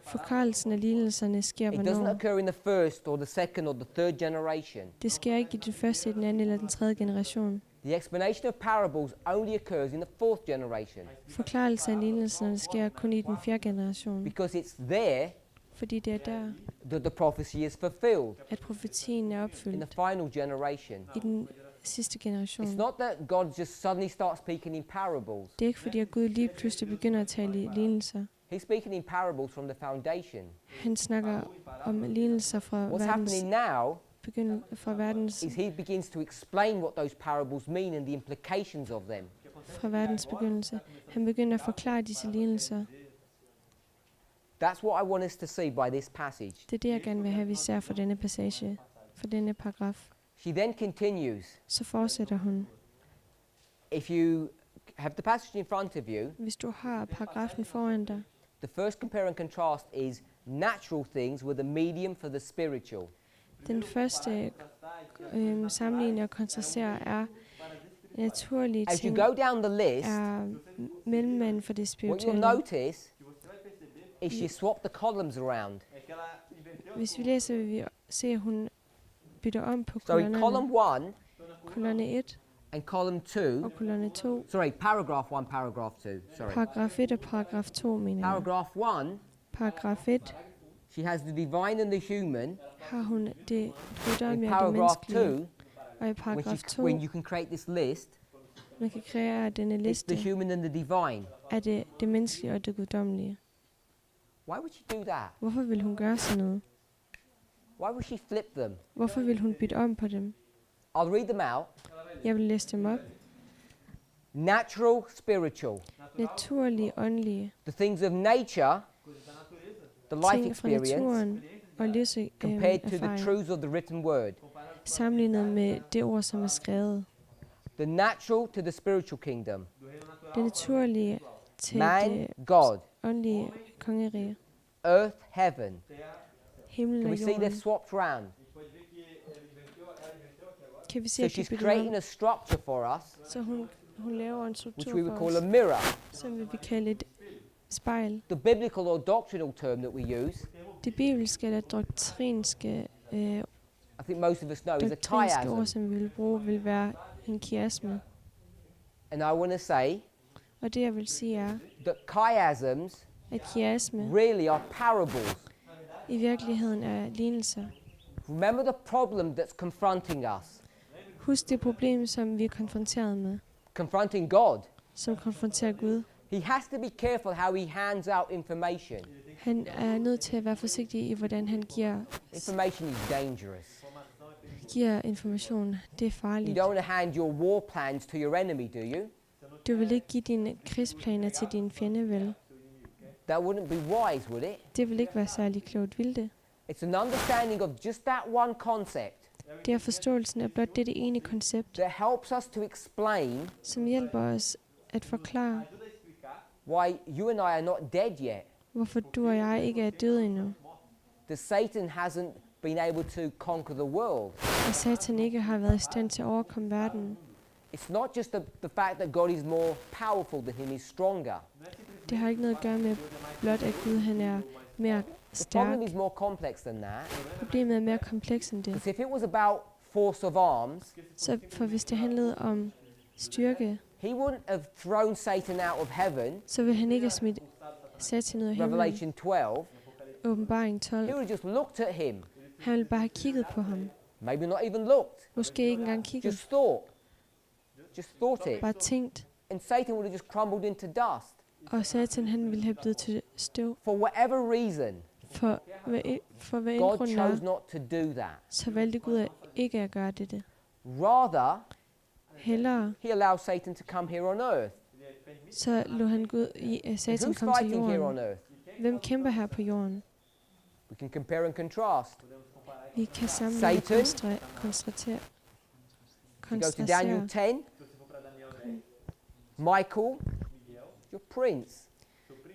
Speaker 2: Forklarelsen af lignelserne sker
Speaker 1: It doesn't
Speaker 2: hvornår?
Speaker 1: occur in the first or the second or the third generation.
Speaker 2: Det sker ikke i den første, den anden eller den tredje generation.
Speaker 1: The explanation of parables only occurs in the fourth generation
Speaker 2: Forklarelsen af lignelserne sker kun i den fjerde generation,
Speaker 1: because it's there
Speaker 2: fordi det er der,
Speaker 1: that the prophecy is fulfilled
Speaker 2: at profetien er
Speaker 1: in
Speaker 2: opfyldt
Speaker 1: the final generation.
Speaker 2: i den sidste generation.
Speaker 1: It's not that God just suddenly starts speaking in parables.
Speaker 2: Det er ikke fordi, at Gud lige pludselig begynder at tale i lignelser.
Speaker 1: He's speaking in parables from the foundation.
Speaker 2: Han snakker om lignelser fra
Speaker 1: What's happening now
Speaker 2: verdens
Speaker 1: is he begins to explain what those parables mean and the implications of them.
Speaker 2: fra verdens begyndelse. Han begynder at forklare disse lignelser.
Speaker 1: That's what I want us to see by this passage.
Speaker 2: Det er det, jeg gerne vil have, vi ser for denne passage, for denne paragraf.
Speaker 1: She then continues.
Speaker 2: Så fortsætter hun.
Speaker 1: If you have the passage in front of you,
Speaker 2: Hvis du har paragrafen foran dig,
Speaker 1: the first compare and contrast is natural things with a medium for the spiritual.
Speaker 2: den første sammenligning og kontrasterer er naturlige
Speaker 1: As you
Speaker 2: ting,
Speaker 1: go down the list,
Speaker 2: er mellemmanden for det
Speaker 1: what you'll
Speaker 2: spirituelle.
Speaker 1: notice is she swapped the columns around.
Speaker 2: Hvis vi læser, vil vi se, at hun bytter om på
Speaker 1: So in column
Speaker 2: kolonnerne.
Speaker 1: 1
Speaker 2: Kolonne 1
Speaker 1: and column 2,
Speaker 2: og kolonne 2.
Speaker 1: paragraph 1, paragraph 2, sorry.
Speaker 2: Paragraf 1 og paragraf 2, mener jeg.
Speaker 1: Paragraph 1,
Speaker 2: Paragraf 1
Speaker 1: she has the divine and the human.
Speaker 2: har hun det
Speaker 1: In
Speaker 2: guddommelige og det
Speaker 1: paragraph 2,
Speaker 2: menneskelige. Og i paragraf 2,
Speaker 1: when you can create this list,
Speaker 2: man kan kreere denne
Speaker 1: it's
Speaker 2: liste,
Speaker 1: the human and the divine.
Speaker 2: er det menneskelige og det guddommelige.
Speaker 1: Why would she do that?
Speaker 2: Hvorfor vil hun gøre sådan noget?
Speaker 1: Why would she flip them?
Speaker 2: Hvorfor vil hun bytte om på dem?
Speaker 1: I'll read them out.
Speaker 2: Jeg vil læse dem op.
Speaker 1: Natural, spiritual.
Speaker 2: Naturlige, åndelige.
Speaker 1: The things of nature, the life
Speaker 2: Ting fra
Speaker 1: experience,
Speaker 2: naturen og
Speaker 1: compared to the
Speaker 2: livserfaring.
Speaker 1: truths of the written word.
Speaker 2: Sammenlignet med det ord, som er skrevet.
Speaker 1: The natural to the spiritual kingdom.
Speaker 2: Det naturlige til
Speaker 1: Man,
Speaker 2: det
Speaker 1: God.
Speaker 2: åndelige kongerige.
Speaker 1: Earth, heaven.
Speaker 2: Himlen
Speaker 1: Can we
Speaker 2: og
Speaker 1: see they're
Speaker 2: jorden.
Speaker 1: swapped round?
Speaker 2: Kan vi se,
Speaker 1: So
Speaker 2: at de
Speaker 1: she's
Speaker 2: bytter
Speaker 1: creating
Speaker 2: om?
Speaker 1: a structure for us,
Speaker 2: Så hun laver en
Speaker 1: which
Speaker 2: struktur
Speaker 1: we would
Speaker 2: for
Speaker 1: call
Speaker 2: os,
Speaker 1: a mirror.
Speaker 2: som vi vil kalde et spejl.
Speaker 1: The biblical or doctrinal term that we use,
Speaker 2: Det bibelske eller doktrinske
Speaker 1: I think most of us know, is a
Speaker 2: doktrinske ord,
Speaker 1: chiasm.
Speaker 2: som vi vil bruge, vil være en kiasme.
Speaker 1: And I want to say
Speaker 2: Og det, jeg vil sige, er,
Speaker 1: that chiasms
Speaker 2: at kiasme
Speaker 1: really are parables.
Speaker 2: i virkeligheden er lignelser.
Speaker 1: Remember the problem that's confronting us,
Speaker 2: Husk det problem, som vi er konfronteret med,
Speaker 1: confronting God.
Speaker 2: som konfronterer Gud.
Speaker 1: He has to be careful how he hands out information.
Speaker 2: Han er nødt til at være forsigtig i, hvordan han
Speaker 1: Information is dangerous.
Speaker 2: giver information. Det er
Speaker 1: You
Speaker 2: farligt.
Speaker 1: don't want to hand your war plans to your enemy, do you?
Speaker 2: Du vil ikke give dine krigsplaner til din fjende, vel?
Speaker 1: That wouldn't be wise, would it?
Speaker 2: Det vil ikke være særlig klogt, vil det?
Speaker 1: It's an understanding of just that one concept
Speaker 2: Det er forståelsen af blot dette ene koncept,
Speaker 1: that helps us to explain
Speaker 2: som hjælper os at forklare,
Speaker 1: why you and I are not dead yet.
Speaker 2: hvorfor du og jeg ikke er døde endnu.
Speaker 1: That Satan hasn't been able to conquer the world.
Speaker 2: At Satan ikke har været i stand til at overkomme verden.
Speaker 1: It's not just the fact that God is more powerful than him, is stronger.
Speaker 2: Det har ikke noget at gøre med blot, at Gud han er mere
Speaker 1: The problem
Speaker 2: stærk.
Speaker 1: is more complex than that.
Speaker 2: Problemet er mere kompleks end det.
Speaker 1: Because if it was about force of arms,
Speaker 2: Så for hvis det handlede om styrke,
Speaker 1: he wouldn't have thrown Satan out of heaven,
Speaker 2: så vil han ikke have smidt Satan ud af himlen.
Speaker 1: Revelation 12.
Speaker 2: Åbenbaring
Speaker 1: He
Speaker 2: 12.
Speaker 1: would have just looked at him.
Speaker 2: Han ville bare have kigget på ham.
Speaker 1: Maybe not even looked.
Speaker 2: Måske ikke engang kigget.
Speaker 1: Just thought. Just thought it.
Speaker 2: Bare tænkt.
Speaker 1: And Satan would have just crumbled into dust.
Speaker 2: Og Satan han ville have blevet til støv.
Speaker 1: For whatever reason,
Speaker 2: For hvad end
Speaker 1: God
Speaker 2: grunden
Speaker 1: chose
Speaker 2: er,
Speaker 1: not to do that.
Speaker 2: så valgte Gud ikke at gøre dette.
Speaker 1: Rather,
Speaker 2: Hellere,
Speaker 1: he allowed Satan to come here on earth.
Speaker 2: så lå han Satan
Speaker 1: Who's
Speaker 2: komme til
Speaker 1: fighting here on
Speaker 2: jorden.
Speaker 1: earth?
Speaker 2: Hvem kæmper her på jorden?
Speaker 1: We can compare and contrast.
Speaker 2: Vi kan sammenligne
Speaker 1: Satan.
Speaker 2: konstatere.
Speaker 1: You go to Daniel 10. Michael, your prince.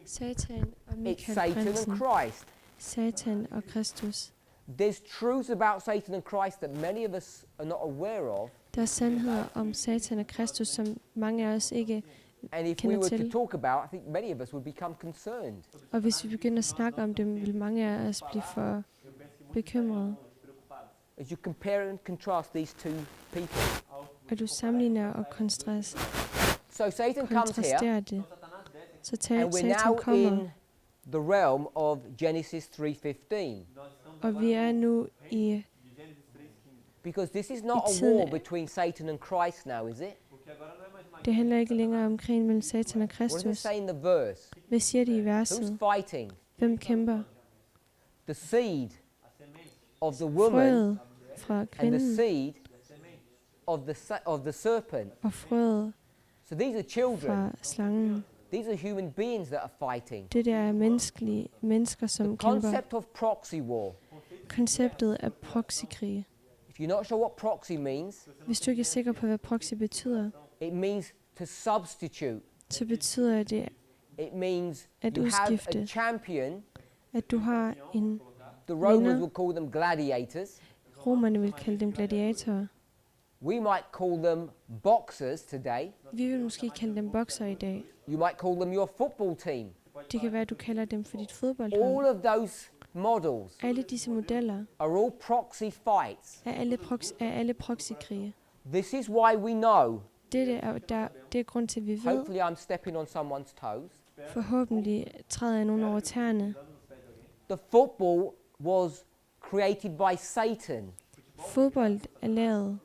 Speaker 2: Satan og
Speaker 1: It's
Speaker 2: Michael
Speaker 1: Satan and
Speaker 2: prinsen.
Speaker 1: Christ.
Speaker 2: Satan og Kristus.
Speaker 1: There's truths about Satan and Christ that many of us are not aware of,
Speaker 2: Der er sandheder om Satan og Kristus, som mange af os ikke
Speaker 1: And if we
Speaker 2: kender
Speaker 1: were to
Speaker 2: til.
Speaker 1: talk about, I think many of us would become concerned.
Speaker 2: Og hvis vi begynder at snakke om dem, vil mange af os blive for bekymrede.
Speaker 1: As you compare and contrast these two people.
Speaker 2: Og du sammenligner og
Speaker 1: So Satan comes here,
Speaker 2: kontrasterer det. Så
Speaker 1: and we're
Speaker 2: Satan
Speaker 1: now
Speaker 2: kommer,
Speaker 1: in the realm of Genesis 3:15.
Speaker 2: og vi er nu i
Speaker 1: Because this is not
Speaker 2: I
Speaker 1: a
Speaker 2: tiden-
Speaker 1: war between Satan and Christ now, is it?
Speaker 2: det handler ikke længere om krigen mellem Satan og
Speaker 1: What does it
Speaker 2: Kristus.
Speaker 1: say in the verse?
Speaker 2: Hvad siger det i
Speaker 1: Who's
Speaker 2: verset?
Speaker 1: fighting?
Speaker 2: Hvem kæmper?
Speaker 1: The seed of the woman
Speaker 2: Frøet fra
Speaker 1: and the
Speaker 2: kvinden
Speaker 1: seed of the serpent.
Speaker 2: og frøet
Speaker 1: So these are children.
Speaker 2: fra slangen.
Speaker 1: These are human beings that are fighting.
Speaker 2: Det der er mennesker, som
Speaker 1: The
Speaker 2: kæmper.
Speaker 1: concept of proxy war.
Speaker 2: Konceptet af proxykrige.
Speaker 1: If you're not sure what proxy means,
Speaker 2: Hvis du ikke er sikker på, hvad proxy betyder,
Speaker 1: it means to substitute.
Speaker 2: så betyder det,
Speaker 1: It means
Speaker 2: At
Speaker 1: you have a
Speaker 2: udskifte.
Speaker 1: champion.
Speaker 2: at du har en
Speaker 1: The Romans
Speaker 2: vinder.
Speaker 1: would call them gladiators.
Speaker 2: Romerne vil kalde dem gladiatorer.
Speaker 1: We might call them boxers today.
Speaker 2: Vi vil måske kalde dem bokser i dag.
Speaker 1: You might call them your football team.
Speaker 2: Det kan være, at du kalder dem for dit
Speaker 1: All
Speaker 2: fodboldhold.
Speaker 1: of those models
Speaker 2: Alle disse modeller
Speaker 1: are all proxy fights.
Speaker 2: er alle proxykrige.
Speaker 1: This is why we know.
Speaker 2: Det er grund til, at vi ved,
Speaker 1: Hopefully, I'm stepping on someone's toes.
Speaker 2: forhåbentlig træder jeg nogen over tæerne.
Speaker 1: The football was created by Satan.
Speaker 2: Fodbold er lavet.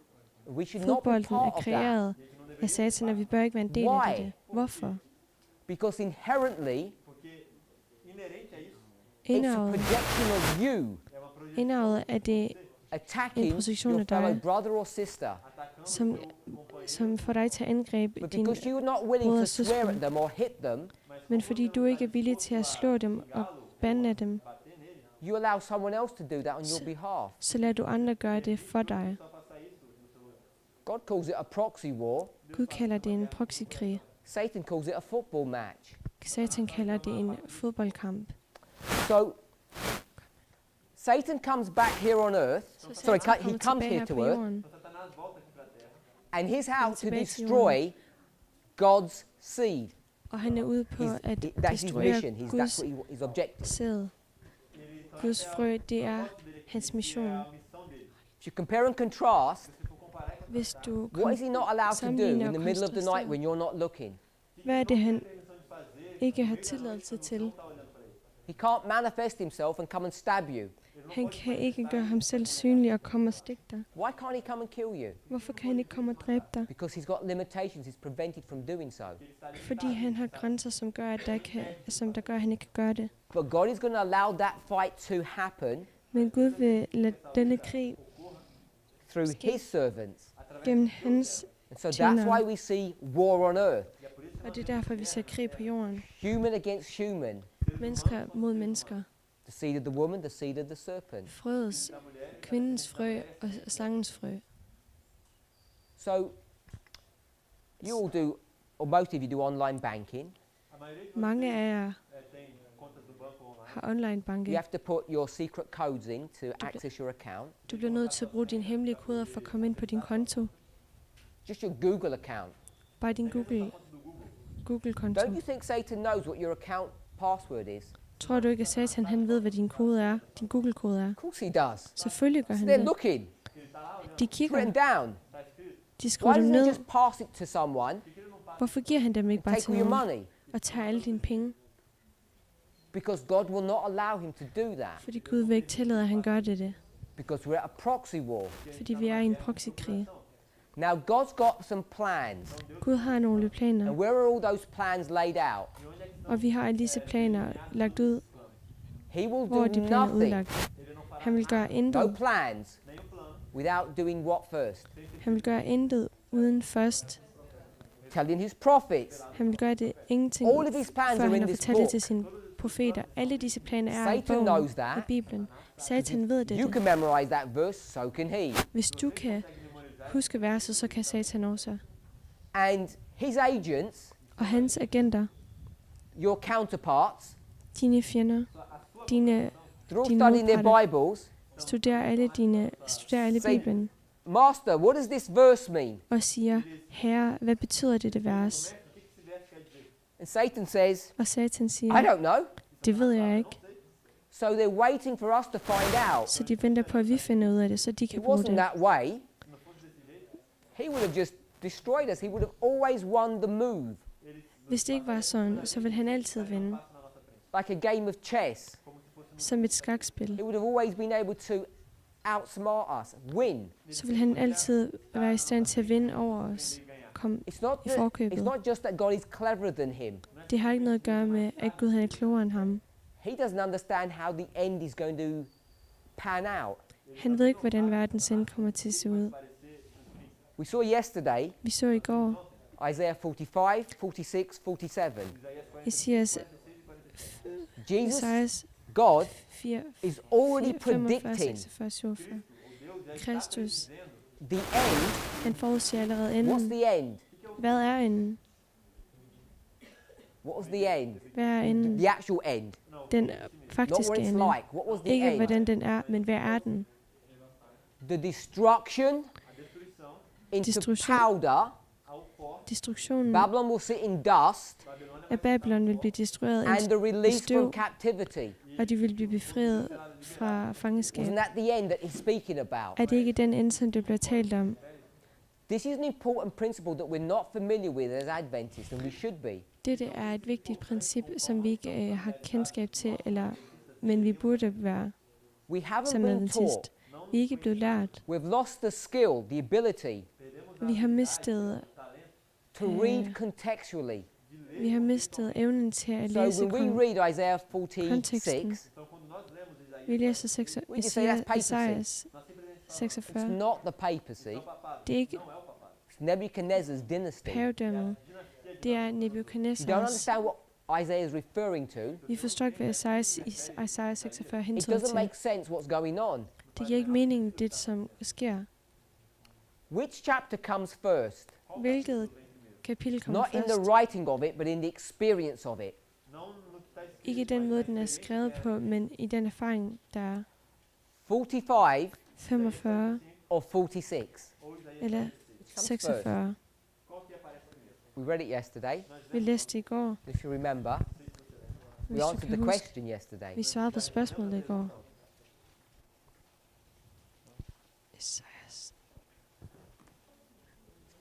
Speaker 1: We should not be
Speaker 2: Fodbolden
Speaker 1: part
Speaker 2: er
Speaker 1: of that
Speaker 2: kreeret af Satan, og vi bør ikke være en del af
Speaker 1: Why?
Speaker 2: det. Hvorfor?
Speaker 1: because inherently it's a
Speaker 2: Indavlet,
Speaker 1: projection of you
Speaker 2: indavlet er det,
Speaker 1: attacking
Speaker 2: projektion
Speaker 1: your
Speaker 2: af
Speaker 1: fellow
Speaker 2: dig.
Speaker 1: brother or sister.
Speaker 2: som får dig til at angribe
Speaker 1: But
Speaker 2: din
Speaker 1: because you're not willing
Speaker 2: brødre
Speaker 1: to
Speaker 2: og
Speaker 1: swear at
Speaker 2: søskende.
Speaker 1: them or hit them,
Speaker 2: Men fordi du ikke er villig til at slå dem og bande af dem,
Speaker 1: you allow someone else to do that on your behalf.
Speaker 2: så lader du andre gøre det for dig.
Speaker 1: God calls it a proxy war.
Speaker 2: Gud kalder det en proxykrig.
Speaker 1: Satan calls it a football match.
Speaker 2: Satan kalder det en fodboldkamp.
Speaker 1: So Satan comes back here on earth.
Speaker 2: Så
Speaker 1: Sorry,
Speaker 2: Satan
Speaker 1: he
Speaker 2: kommer
Speaker 1: comes
Speaker 2: tilbage
Speaker 1: here
Speaker 2: her
Speaker 1: to
Speaker 2: på
Speaker 1: earth,
Speaker 2: jorden,
Speaker 1: and he's out to
Speaker 2: tilbage til
Speaker 1: destroy God's seed.
Speaker 2: og han er ude på at
Speaker 1: That's his
Speaker 2: destruere
Speaker 1: mission. That's
Speaker 2: Guds
Speaker 1: what his objective.
Speaker 2: sæd. Guds frø, det er hans mission.
Speaker 1: If you compare and contrast,
Speaker 2: Hvis du
Speaker 1: what is he not allowed to do
Speaker 2: sammenligner
Speaker 1: in the
Speaker 2: og
Speaker 1: middle of the night
Speaker 2: kontrasterer,
Speaker 1: when you're not looking?
Speaker 2: hvad er det, han ikke har tilladelse til?
Speaker 1: He can't manifest himself and come and stab you.
Speaker 2: Han kan ikke gøre ham selv synlig og komme og stikke dig.
Speaker 1: Why can't he come and kill you?
Speaker 2: Hvorfor kan han ikke komme og dræbe dig?
Speaker 1: Because he's got limitations. He's prevented from doing so.
Speaker 2: Fordi han har grænser, som gør, at der gør, at han ikke kan gøre det.
Speaker 1: But God is going to allow that fight to happen
Speaker 2: Men Gud vil lade denne krig
Speaker 1: through his servants.
Speaker 2: gennem hans,
Speaker 1: And so that's why we see war on earth.
Speaker 2: og det er derfor, vi ser krig på jorden.
Speaker 1: Human against human.
Speaker 2: Mennesker mod mennesker.
Speaker 1: The seed of the woman, the seed of the serpent.
Speaker 2: Frøets, kvindens frø og slangens frø.
Speaker 1: So you all do, or most of you do online banking.
Speaker 2: Mange af jer har online
Speaker 1: You
Speaker 2: banke.
Speaker 1: have to put your secret codes in to access your account.
Speaker 2: Du bliver nødt til at bruge dine hemmelige koder for at komme ind på din konto.
Speaker 1: Just your Google account.
Speaker 2: Bare din Google-konto.
Speaker 1: Don't you think Satan knows what your account password is?
Speaker 2: Tror du ikke, at Satan han ved, hvad din kode er? Din Google-kode er?
Speaker 1: Of course he does.
Speaker 2: Selvfølgelig gør
Speaker 1: So
Speaker 2: han
Speaker 1: they're
Speaker 2: det.
Speaker 1: looking.
Speaker 2: De
Speaker 1: It's
Speaker 2: kigger,
Speaker 1: written down.
Speaker 2: de
Speaker 1: Why
Speaker 2: skriver dem
Speaker 1: doesn't he
Speaker 2: ned.
Speaker 1: just pass it to someone,
Speaker 2: Hvorfor giver han dem ikke bare
Speaker 1: take
Speaker 2: til
Speaker 1: all your
Speaker 2: nogen
Speaker 1: money?
Speaker 2: og tager alle dine penge?
Speaker 1: Because God will not allow him to do that.
Speaker 2: Fordi Gud vil ikke tillade, at han gør det.
Speaker 1: Because we're at a proxy war.
Speaker 2: Fordi vi er i en proxykrig.
Speaker 1: Now God's got some plans.
Speaker 2: Gud har nogle
Speaker 1: And
Speaker 2: planer,
Speaker 1: where are all those plans laid out?
Speaker 2: og vi har alle disse planer lagt ud,
Speaker 1: He will
Speaker 2: hvor
Speaker 1: do
Speaker 2: de planer er
Speaker 1: nothing.
Speaker 2: udlagt. Han vil gøre
Speaker 1: No
Speaker 2: intet.
Speaker 1: plans without doing what first?
Speaker 2: Han vil gøre intet uden først.
Speaker 1: Telling his prophets.
Speaker 2: Han vil gøre det ingenting,
Speaker 1: All of his plans
Speaker 2: før
Speaker 1: are
Speaker 2: han
Speaker 1: in
Speaker 2: har
Speaker 1: this
Speaker 2: fortalt det
Speaker 1: book.
Speaker 2: til sine profeter. Alle disse planer er i
Speaker 1: Satan
Speaker 2: bogen,
Speaker 1: knows that.
Speaker 2: i Bibelen. Satan ved
Speaker 1: You
Speaker 2: det.
Speaker 1: can memorize that verse, so can he.
Speaker 2: Hvis du kan huske verset, så kan Satan også.
Speaker 1: And his agents,
Speaker 2: Og hans agenter,
Speaker 1: your counterparts,
Speaker 2: dine fjender, dine
Speaker 1: they're all
Speaker 2: Dine
Speaker 1: studying their
Speaker 2: modparter.
Speaker 1: Bibles.
Speaker 2: studerer alle
Speaker 1: Say-
Speaker 2: Bibelen
Speaker 1: Master, what does this verse mean?
Speaker 2: og siger, Herre, hvad betyder dette vers?
Speaker 1: And Satan says,
Speaker 2: Og Satan
Speaker 1: I
Speaker 2: siger,
Speaker 1: don't know.
Speaker 2: det ved jeg ikke.
Speaker 1: So they're waiting for us to find out.
Speaker 2: Så de venter på, at vi finder ud af det, så de
Speaker 1: It
Speaker 2: kan bruge
Speaker 1: wasn't
Speaker 2: det.
Speaker 1: that way. He would have just destroyed us. He would have always won the move.
Speaker 2: Hvis det ikke var sådan, så ville han altid vinde.
Speaker 1: Like a game of chess.
Speaker 2: Som et skakspil.
Speaker 1: He would have always been able to outsmart us, win.
Speaker 2: Så vil han altid være i stand til at vinde over os. Kom
Speaker 1: It's not,
Speaker 2: i
Speaker 1: it's
Speaker 2: forkøbet.
Speaker 1: not just that God is cleverer than him.
Speaker 2: Det har ikke noget at gøre med, at Gud han er klogere end ham.
Speaker 1: He doesn't understand how the end is going to pan out.
Speaker 2: Han ved ikke, hvordan verdens ende kommer til at se ud.
Speaker 1: We saw yesterday,
Speaker 2: Vi så i går,
Speaker 1: Isaiah 45, 46, 47.
Speaker 2: Esajas
Speaker 1: Jesus, God,
Speaker 2: 4,
Speaker 1: is already
Speaker 2: 45,
Speaker 1: predicting
Speaker 2: 46, 47. Kristus,
Speaker 1: the end.
Speaker 2: han forudsiger allerede
Speaker 1: What's
Speaker 2: enden.
Speaker 1: the end?
Speaker 2: Hvad er enden?
Speaker 1: What was the end?
Speaker 2: Hvad er enden?
Speaker 1: The actual end.
Speaker 2: Den
Speaker 1: Not
Speaker 2: faktiske
Speaker 1: what it's
Speaker 2: ende.
Speaker 1: like. What was the
Speaker 2: Ikke
Speaker 1: end?
Speaker 2: hvordan den er, men hvad er den?
Speaker 1: The destruction into
Speaker 2: Destruktion.
Speaker 1: powder.
Speaker 2: Destruktionen
Speaker 1: Babylon will sit in dust.
Speaker 2: af Babylon vil blive destrueret,
Speaker 1: And the release
Speaker 2: støv.
Speaker 1: from captivity.
Speaker 2: og de vil blive befriet fra fangenskab.
Speaker 1: Wasn't that the end that he's speaking about?
Speaker 2: Er det ikke den ende, som det bliver talt om?
Speaker 1: This is an important principle that we're not familiar with as Adventists, and we should be.
Speaker 2: Dette er et vigtigt princip, som vi ikke har kendskab til, men vi burde være
Speaker 1: We haven't
Speaker 2: som
Speaker 1: been
Speaker 2: adventist.
Speaker 1: taught.
Speaker 2: Vi er ikke blevet lært.
Speaker 1: We've lost the skill, the ability
Speaker 2: Vi har mistet,
Speaker 1: to read contextually.
Speaker 2: evnen til at
Speaker 1: So
Speaker 2: læse
Speaker 1: when we read Isaiah 46,
Speaker 2: Vi læser
Speaker 1: We just say that's papacy.
Speaker 2: Esajas
Speaker 1: it's
Speaker 2: 46.
Speaker 1: not the papacy.
Speaker 2: Det er ikke
Speaker 1: It's Nebuchadnezzar's dynasty.
Speaker 2: pavedømmet. Det er
Speaker 1: You don't
Speaker 2: Nebuchadnezzars.
Speaker 1: understand what Isaiah is referring to.
Speaker 2: Vi forstår ikke, hvad Esajas 46
Speaker 1: It
Speaker 2: hentyder
Speaker 1: doesn't
Speaker 2: til.
Speaker 1: make sense what's going on.
Speaker 2: Det giver ikke mening, det som sker.
Speaker 1: Which chapter comes first?
Speaker 2: Hvilket kapitel kommer
Speaker 1: Not in the
Speaker 2: først?
Speaker 1: writing of it, but in the experience of it.
Speaker 2: Ikke den måde, den er skrevet på, men i den erfaring, der er
Speaker 1: 45
Speaker 2: 45
Speaker 1: or 46?
Speaker 2: eller 46.
Speaker 1: We read it yesterday,
Speaker 2: Vi læste i går.
Speaker 1: if you remember.
Speaker 2: Hvis
Speaker 1: We
Speaker 2: du
Speaker 1: answered
Speaker 2: kan
Speaker 1: the
Speaker 2: huske.
Speaker 1: question yesterday.
Speaker 2: Vi svarede på spørgsmålet i går. Esajas.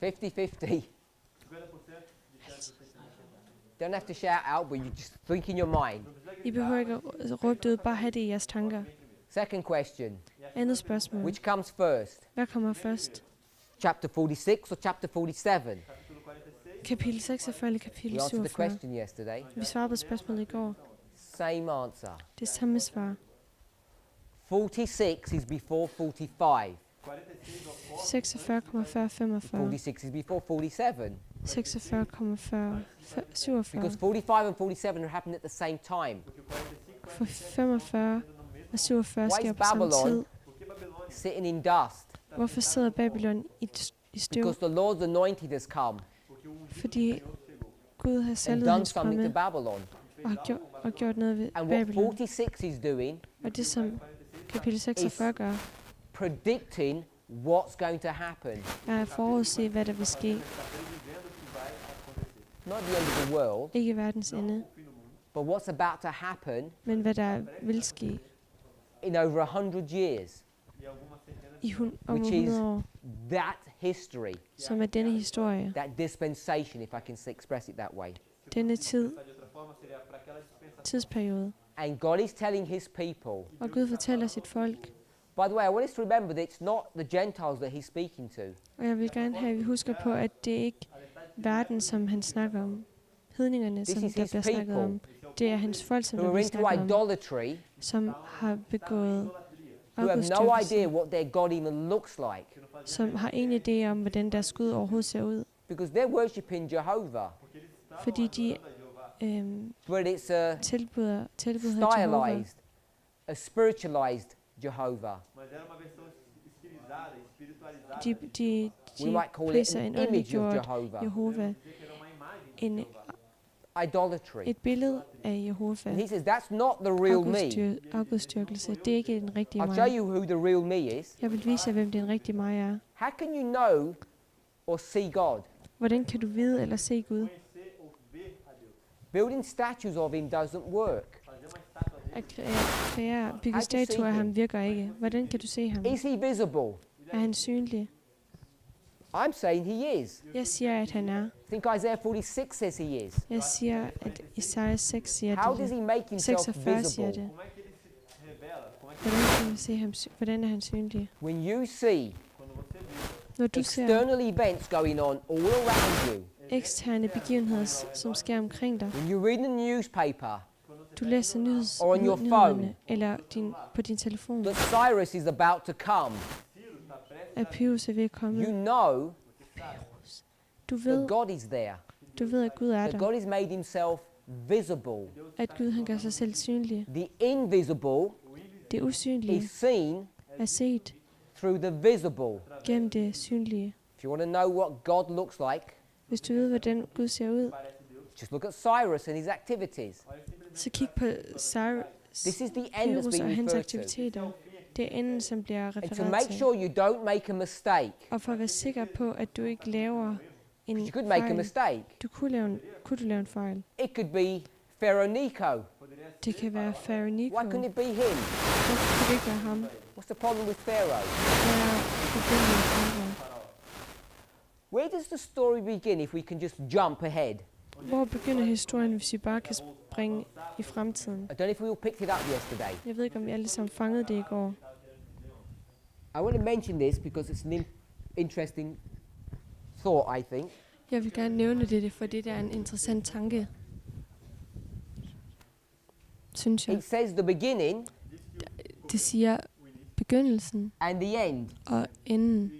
Speaker 1: 50-50. Don't have to shout out, but you just think in your mind.
Speaker 2: I behøver ikke at råbe det ud, bare have det i jeres tanker.
Speaker 1: Second question.
Speaker 2: Andet spørgsmål.
Speaker 1: Which comes first?
Speaker 2: Hvad kommer først?
Speaker 1: Chapter 46 or chapter 47?
Speaker 2: Kapitel 46 eller kapitel
Speaker 1: We answered the
Speaker 2: 47?
Speaker 1: question yesterday.
Speaker 2: Vi svarede på spørgsmålet i går.
Speaker 1: Same answer.
Speaker 2: Det er samme svar.
Speaker 1: 46 is before 45.
Speaker 2: 46 kommer før 45.
Speaker 1: 46 is before 47.
Speaker 2: 46 kommer før 47.
Speaker 1: Because 45 and 47 are happening at the same time.
Speaker 2: For 45 og 47
Speaker 1: Why
Speaker 2: sker
Speaker 1: is
Speaker 2: på samme tid.
Speaker 1: Babylon sitting in dust?
Speaker 2: Hvorfor sidder Babylon i støv?
Speaker 1: Because the Lord's anointed has come
Speaker 2: Fordi Gud har
Speaker 1: and
Speaker 2: salvet
Speaker 1: done
Speaker 2: hans
Speaker 1: something to
Speaker 2: komme
Speaker 1: Babylon.
Speaker 2: og gjort noget ved
Speaker 1: And what
Speaker 2: Babylon.
Speaker 1: 46 is doing,
Speaker 2: Og det som kapitel 46 gør,
Speaker 1: predicting what's going to happen.
Speaker 2: er at forudse, hvad der vil ske.
Speaker 1: Not the end of the world,
Speaker 2: Ikke verdens ende,
Speaker 1: but what's about to happen
Speaker 2: men hvad der vil ske
Speaker 1: in over 100 years.
Speaker 2: om
Speaker 1: Which is
Speaker 2: 100 år,
Speaker 1: that history,
Speaker 2: som er denne historie,
Speaker 1: that dispensation, if I can express it that way.
Speaker 2: denne tidsperiode.
Speaker 1: And God is telling his people.
Speaker 2: Og Gud fortæller sit folk,
Speaker 1: By the way, I want us to remember that it's not the Gentiles that he's speaking to.
Speaker 2: og jeg vil gerne have, at vi husker på, at det ikke er verden, som han snakker om. Hedningerne,
Speaker 1: This
Speaker 2: som
Speaker 1: is
Speaker 2: der
Speaker 1: his
Speaker 2: bliver snakket
Speaker 1: people
Speaker 2: om. Det er hans folk, som
Speaker 1: Who
Speaker 2: der
Speaker 1: are
Speaker 2: bliver
Speaker 1: into
Speaker 2: snakket om,
Speaker 1: idolatry,
Speaker 2: som har begået
Speaker 1: who have no
Speaker 2: afgudstyrkelse,
Speaker 1: idea what their God even looks like.
Speaker 2: som har ingen idé om, hvordan deres Gud overhovedet ser ud.
Speaker 1: Because they're worshipping Jehovah.
Speaker 2: Fordi de
Speaker 1: But it's a
Speaker 2: tilbyder Jehova.
Speaker 1: stylized, a spiritualized Jehovah.
Speaker 2: De
Speaker 1: We might call it
Speaker 2: priser
Speaker 1: an
Speaker 2: en
Speaker 1: image of
Speaker 2: åndeliggjort
Speaker 1: Jehovah.
Speaker 2: Jehova.
Speaker 1: Idolatry.
Speaker 2: Et billede af Jehova.
Speaker 1: And he says, that's not the real me.
Speaker 2: Afgudstyrkelse. Det er ikke den rigtige
Speaker 1: I'll show
Speaker 2: mig.
Speaker 1: you who the real me is.
Speaker 2: Jeg vil vise jer, hvem den rigtige mig er.
Speaker 1: How can you know or see God?
Speaker 2: Hvordan kan du vide eller se Gud?
Speaker 1: Building statues of him doesn't work.
Speaker 2: At bygge statuer af ham virker ikke. Hvordan kan du se ham?
Speaker 1: Is he visible?
Speaker 2: Er han synlig?
Speaker 1: I'm saying he is.
Speaker 2: Jeg siger, at han er.
Speaker 1: I think Isaiah 46 says he is.
Speaker 2: Jeg siger, at Isaiah 6 siger
Speaker 1: How
Speaker 2: det.
Speaker 1: does he make himself
Speaker 2: 46 siger
Speaker 1: visible?
Speaker 2: det. Hvordan kan vi se ham? Hvordan er han synlig?
Speaker 1: When you see
Speaker 2: Når du ser
Speaker 1: external events going on all around you,
Speaker 2: eksterne begivenheder, som sker omkring dig,
Speaker 1: when you read the newspaper
Speaker 2: du læser
Speaker 1: Or on your
Speaker 2: nyhederne,
Speaker 1: phone.
Speaker 2: eller på din telefon,
Speaker 1: that Cyrus is about to come,
Speaker 2: at Pyrrhus er ved at komme,
Speaker 1: you know
Speaker 2: du
Speaker 1: that
Speaker 2: ved,
Speaker 1: God is there.
Speaker 2: at Gud er
Speaker 1: That
Speaker 2: der.
Speaker 1: God has made himself visible.
Speaker 2: At Gud han gør sig selv synlig.
Speaker 1: The invisible
Speaker 2: Det usynlige
Speaker 1: is seen
Speaker 2: er set
Speaker 1: through the visible.
Speaker 2: gennem det synlige.
Speaker 1: If you want to know what God looks like,
Speaker 2: Hvis du ved, hvordan Gud ser ud,
Speaker 1: just look at Cyrus and his activities.
Speaker 2: så kig på Cyrus,
Speaker 1: This is the end that's
Speaker 2: Pyrrhus og
Speaker 1: being
Speaker 2: hans
Speaker 1: referred to.
Speaker 2: aktiviteter. Det er enden, som bliver
Speaker 1: And to
Speaker 2: refereret
Speaker 1: make
Speaker 2: til.
Speaker 1: sure you don't make a mistake,
Speaker 2: Og for at være sikker på, at du ikke laver en
Speaker 1: you could make a
Speaker 2: fejl.
Speaker 1: mistake.
Speaker 2: Kunne du lave en fejl?
Speaker 1: It could be Pharaoh Necho.
Speaker 2: Det kan være Pharaoh Nico.
Speaker 1: Why couldn't it be him?
Speaker 2: Hvorfor kunne det ikke være ham?
Speaker 1: What's the problem with Pharaoh?
Speaker 2: Hvad er problemet med Pharaoh?
Speaker 1: Where does the story begin if we can just jump ahead?
Speaker 2: Hvor begynder historien, hvis vi bare kan springe i fremtiden?
Speaker 1: I don't know if we all picked it up yesterday.
Speaker 2: Jeg ved ikke, om vi alle sammen fangede det i går.
Speaker 1: I want to mention this because it's an interesting thought, I think.
Speaker 2: Jeg vil gerne nævne det, for det er en interessant tanke. Synes jeg.
Speaker 1: It says the beginning
Speaker 2: Det siger begyndelsen
Speaker 1: and the end.
Speaker 2: og enden.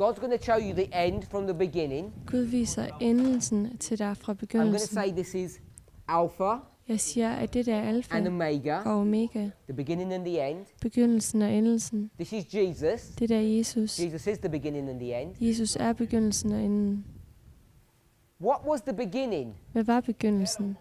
Speaker 1: God's going to show you the end from the beginning.
Speaker 2: Gud viser endelsen til dig fra
Speaker 1: I'm going to
Speaker 2: begyndelsen.
Speaker 1: say this is Alpha
Speaker 2: Jeg siger, at det der er alfa
Speaker 1: and Omega,
Speaker 2: og omega.
Speaker 1: the beginning and the end.
Speaker 2: Begyndelsen og endelsen.
Speaker 1: This is Jesus.
Speaker 2: Det der er Jesus.
Speaker 1: Jesus is the beginning and the end.
Speaker 2: Jesus er begyndelsen og enden.
Speaker 1: What was the beginning?
Speaker 2: Hvad var begyndelsen?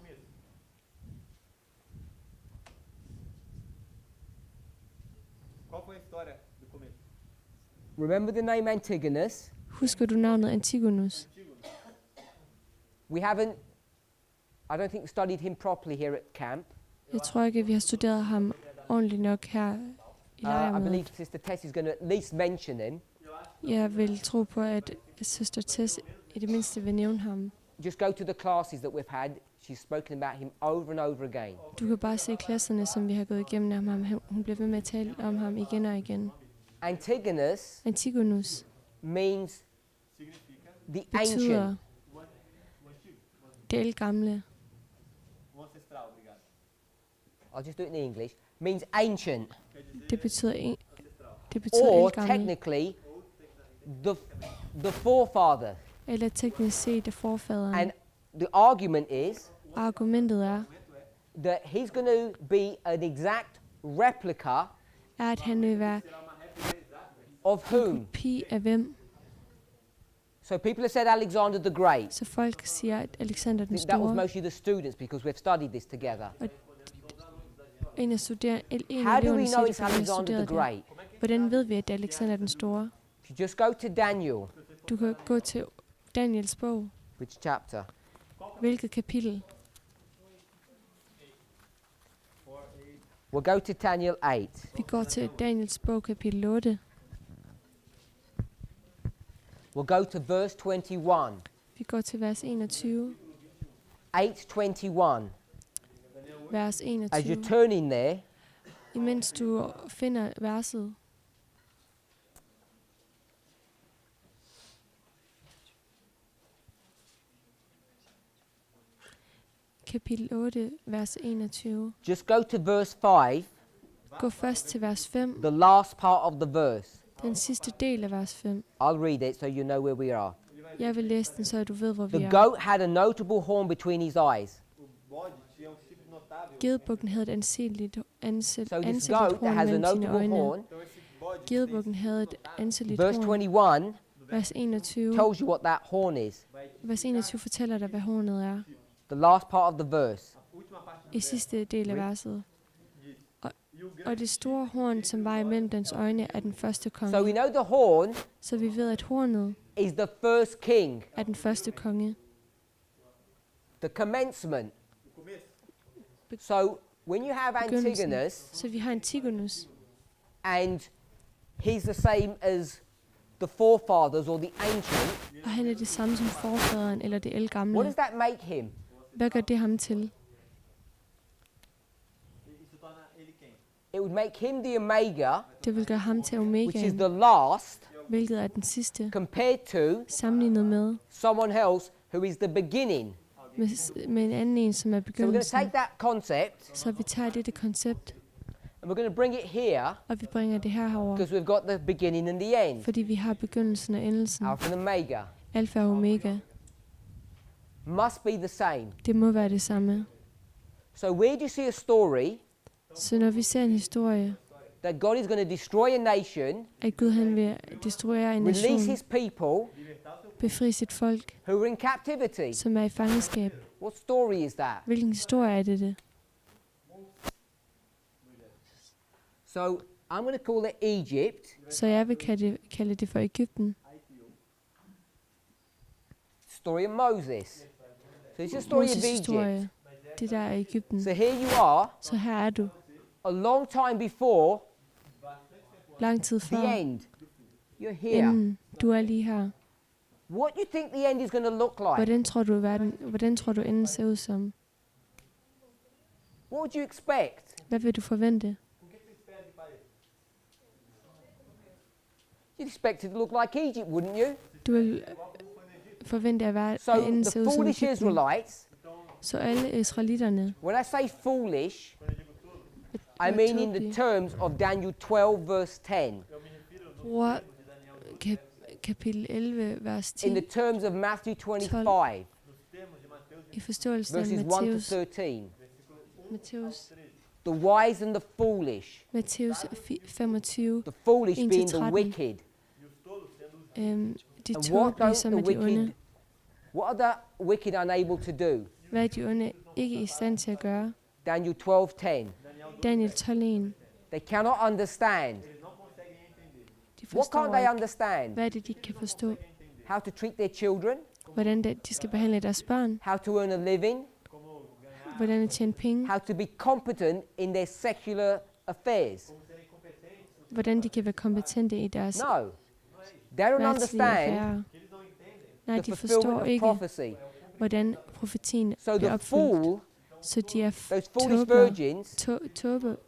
Speaker 1: Remember the name Antigonus?
Speaker 2: Husker du navnet Antigonus?
Speaker 1: We haven't, I don't think we studied him properly here at camp.
Speaker 2: Jeg tror ikke, at vi har studeret ham ordentligt nok her i
Speaker 1: I
Speaker 2: lejrmødet.
Speaker 1: believe Sister Tess is going to at least mention him.
Speaker 2: Jeg vil tro på, at søster Tess i det mindste vil nævne ham.
Speaker 1: Just go to the classes that we've had. She's spoken about him over and over again.
Speaker 2: Du kan bare se klasserne, som vi har gået igennem om ham. Hun bliver ved med at tale om ham igen og igen.
Speaker 1: Antigonus
Speaker 2: Antigonus
Speaker 1: means the
Speaker 2: betyder
Speaker 1: ancient.
Speaker 2: det ældgamle.
Speaker 1: I'll just do it in English. Means ancient,
Speaker 2: Det betyder
Speaker 1: or
Speaker 2: ældgamle.
Speaker 1: technically the forefather.
Speaker 2: Eller teknisk set forfaderen.
Speaker 1: And the argument is
Speaker 2: Argumentet er,
Speaker 1: that he's going to be an exact replica
Speaker 2: at han vil være
Speaker 1: of whom?
Speaker 2: kopi af hvem.
Speaker 1: So people have said Alexander the Great.
Speaker 2: Så folk siger, at Alexander
Speaker 1: I
Speaker 2: den
Speaker 1: think that was
Speaker 2: Store.
Speaker 1: mostly the students because we've studied this together.
Speaker 2: En af
Speaker 1: How do we
Speaker 2: eleverne
Speaker 1: know
Speaker 2: siger det,
Speaker 1: it's
Speaker 2: fordi vi har
Speaker 1: Alexander the
Speaker 2: studeret det.
Speaker 1: Great?
Speaker 2: Hvordan ved vi, at det er Alexander den Store?
Speaker 1: If you just go to Daniel,
Speaker 2: Du kan gå til Daniels bog.
Speaker 1: which chapter?
Speaker 2: Hvilket kapitel?
Speaker 1: We'll go to Daniel 8.
Speaker 2: Vi går til Daniels bog, kapitel 8.
Speaker 1: We'll go to verse 21.
Speaker 2: Vi går til vers 21.
Speaker 1: 8:21.
Speaker 2: Vers
Speaker 1: As
Speaker 2: 21.
Speaker 1: you're turning there,
Speaker 2: Imens du finder verset. Kapitel 8, vers 21.
Speaker 1: just go to verse 5,
Speaker 2: Gå først til vers 5.
Speaker 1: the last part of the verse.
Speaker 2: Den sidste del af vers 5.
Speaker 1: I'll read it so you know where we are.
Speaker 2: Jeg vil læse den, så du ved, hvor vi
Speaker 1: The
Speaker 2: er.
Speaker 1: goat had a notable horn between his eyes.
Speaker 2: Gedebukken havde et anseligt
Speaker 1: So this
Speaker 2: horn
Speaker 1: goat that has a
Speaker 2: mellem sine
Speaker 1: notable
Speaker 2: øjne.
Speaker 1: horn,
Speaker 2: Gedebukken havde et anseligt
Speaker 1: verse
Speaker 2: horn.
Speaker 1: 21
Speaker 2: Vers 21.
Speaker 1: tells you what that horn is.
Speaker 2: Vers 21 fortæller dig, hvad hornet er.
Speaker 1: The last part of the verse.
Speaker 2: I sidste del af verset. Og det store horn, som var imellem dens øjne, er den første
Speaker 1: So we
Speaker 2: konge.
Speaker 1: know the horn
Speaker 2: Så vi ved, at hornet
Speaker 1: is the first king,
Speaker 2: er den første konge.
Speaker 1: the commencement. So when you have
Speaker 2: Begyndelsen.
Speaker 1: Antigonus,
Speaker 2: Så vi har Antigonus,
Speaker 1: and he's the same as the forefathers or the ancient,
Speaker 2: og han er det samme som forfaderen eller det
Speaker 1: what
Speaker 2: ældgamle.
Speaker 1: does that make him?
Speaker 2: Hvad gør det ham til?
Speaker 1: It would make him the omega,
Speaker 2: Det vil gøre ham til
Speaker 1: which is
Speaker 2: omegaen,
Speaker 1: the last,
Speaker 2: hvilket er den sidste,
Speaker 1: compared to
Speaker 2: sammenlignet med,
Speaker 1: someone else who is the beginning.
Speaker 2: med en anden en, som er
Speaker 1: So we're going to
Speaker 2: begyndelsen.
Speaker 1: take that concept
Speaker 2: Så vi tager dette koncept,
Speaker 1: and we're going to bring it here
Speaker 2: og vi bringer det herover,
Speaker 1: because we've got the beginning and the end,
Speaker 2: fordi vi har begyndelsen og endelsen.
Speaker 1: alpha and omega.
Speaker 2: Alfa og omega.
Speaker 1: Must be the same.
Speaker 2: Det må være det samme.
Speaker 1: So where do you see a story
Speaker 2: Så når vi ser en historie,
Speaker 1: that God is going to destroy a nation,
Speaker 2: at Gud han vil destruere en
Speaker 1: release
Speaker 2: nation,
Speaker 1: his people
Speaker 2: befri sit folk,
Speaker 1: who are in captivity?
Speaker 2: som er i fangenskab.
Speaker 1: What story is that?
Speaker 2: Hvilken historie er det?
Speaker 1: So I'm going to call it Egypt.
Speaker 2: Så jeg vil kalde det for Egypten.
Speaker 1: Story of Moses. So it's a story of
Speaker 2: Moses
Speaker 1: Egypt.
Speaker 2: historie. Det der er Egypten.
Speaker 1: So here you are,
Speaker 2: Så her er du.
Speaker 1: a long time before
Speaker 2: Lang tid
Speaker 1: the
Speaker 2: før.
Speaker 1: end. You're here.
Speaker 2: Enden. Du er lige her.
Speaker 1: What do you think the end is going to look like?
Speaker 2: Hvordan tror du enden ser ud som?
Speaker 1: What would you expect?
Speaker 2: Hvad vil du forvente?
Speaker 1: You'd expect it to look like Egypt, wouldn't you?
Speaker 2: Du vil forvente at
Speaker 1: So
Speaker 2: enden
Speaker 1: the
Speaker 2: ser ud som
Speaker 1: foolish
Speaker 2: Egypten.
Speaker 1: Israelites,
Speaker 2: Så alle israelitterne,
Speaker 1: when I say foolish, I
Speaker 2: var
Speaker 1: mean in the
Speaker 2: tåbelige,
Speaker 1: terms of Daniel 12 verse 10,
Speaker 2: bruger kapitel 11, vers 10,
Speaker 1: in the terms of Matthew 25
Speaker 2: i forståelsen af
Speaker 1: verses 1 to
Speaker 2: Matthæus,
Speaker 1: 13.
Speaker 2: Matthæus,
Speaker 1: The wise and the foolish.
Speaker 2: Matthæus 25,
Speaker 1: The foolish
Speaker 2: 1
Speaker 1: being
Speaker 2: til
Speaker 1: the
Speaker 2: 13.
Speaker 1: wicked.
Speaker 2: De
Speaker 1: And what
Speaker 2: tåbelige,
Speaker 1: don't
Speaker 2: som
Speaker 1: the
Speaker 2: er de onde.
Speaker 1: wicked, what are the wicked unable to do?
Speaker 2: Hvad er de onde ikke i stand til at gøre?
Speaker 1: Daniel 12:10.
Speaker 2: Daniel 12:1.
Speaker 1: They cannot understand.
Speaker 2: De
Speaker 1: What
Speaker 2: forstår
Speaker 1: can't they
Speaker 2: ikke.
Speaker 1: understand?
Speaker 2: Hvad er det, de ikke kan forstå?
Speaker 1: How to treat their children,
Speaker 2: Hvordan de skal behandle deres børn?
Speaker 1: how to earn a living,
Speaker 2: Hvordan at tjene penge?
Speaker 1: how to be competent in their secular affairs.
Speaker 2: Hvordan de kan være kompetente i deres
Speaker 1: No. They don't
Speaker 2: værtslige
Speaker 1: understand
Speaker 2: affærer? Nej,
Speaker 1: the
Speaker 2: de
Speaker 1: fulfillment
Speaker 2: forstår
Speaker 1: of
Speaker 2: ikke,
Speaker 1: prophecy.
Speaker 2: hvordan profetien
Speaker 1: So
Speaker 2: bliver
Speaker 1: the
Speaker 2: opfyldt.
Speaker 1: fool,
Speaker 2: Så de er
Speaker 1: those foolish
Speaker 2: tåber,
Speaker 1: virgins,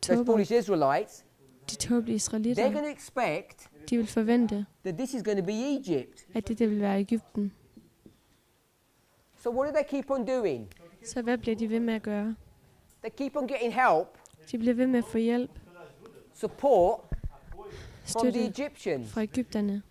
Speaker 1: those foolish Israelites,
Speaker 2: de tåbelige
Speaker 1: they're
Speaker 2: israelitter,
Speaker 1: going to expect
Speaker 2: de vil forvente,
Speaker 1: that this is going to be Egypt.
Speaker 2: at det vil være Egypten.
Speaker 1: So what do they keep on doing?
Speaker 2: Så hvad bliver de ved med at gøre?
Speaker 1: They keep on getting help,
Speaker 2: De bliver ved med at få hjælp,
Speaker 1: support from the
Speaker 2: støtte
Speaker 1: Egyptians.
Speaker 2: fra Egypterne.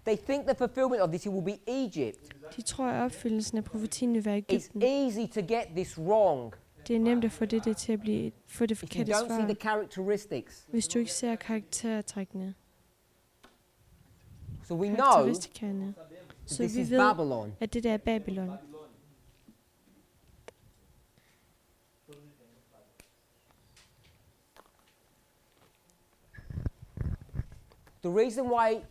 Speaker 1: They think the fulfillment of this will be Egypt.
Speaker 2: De tror, at opfyldelsen af profetien vil være
Speaker 1: It's
Speaker 2: Egypten.
Speaker 1: easy to get this wrong
Speaker 2: Det er nemt at få det til at få det
Speaker 1: if you
Speaker 2: forkerte
Speaker 1: don't see
Speaker 2: svar,
Speaker 1: the characteristics.
Speaker 2: hvis du ikke ser karaktertrækkene,
Speaker 1: So we know
Speaker 2: karakteristikerne.
Speaker 1: that
Speaker 2: Så
Speaker 1: this
Speaker 2: vi
Speaker 1: is
Speaker 2: ved,
Speaker 1: Babylon.
Speaker 2: at det der er Babylon.
Speaker 1: The reason why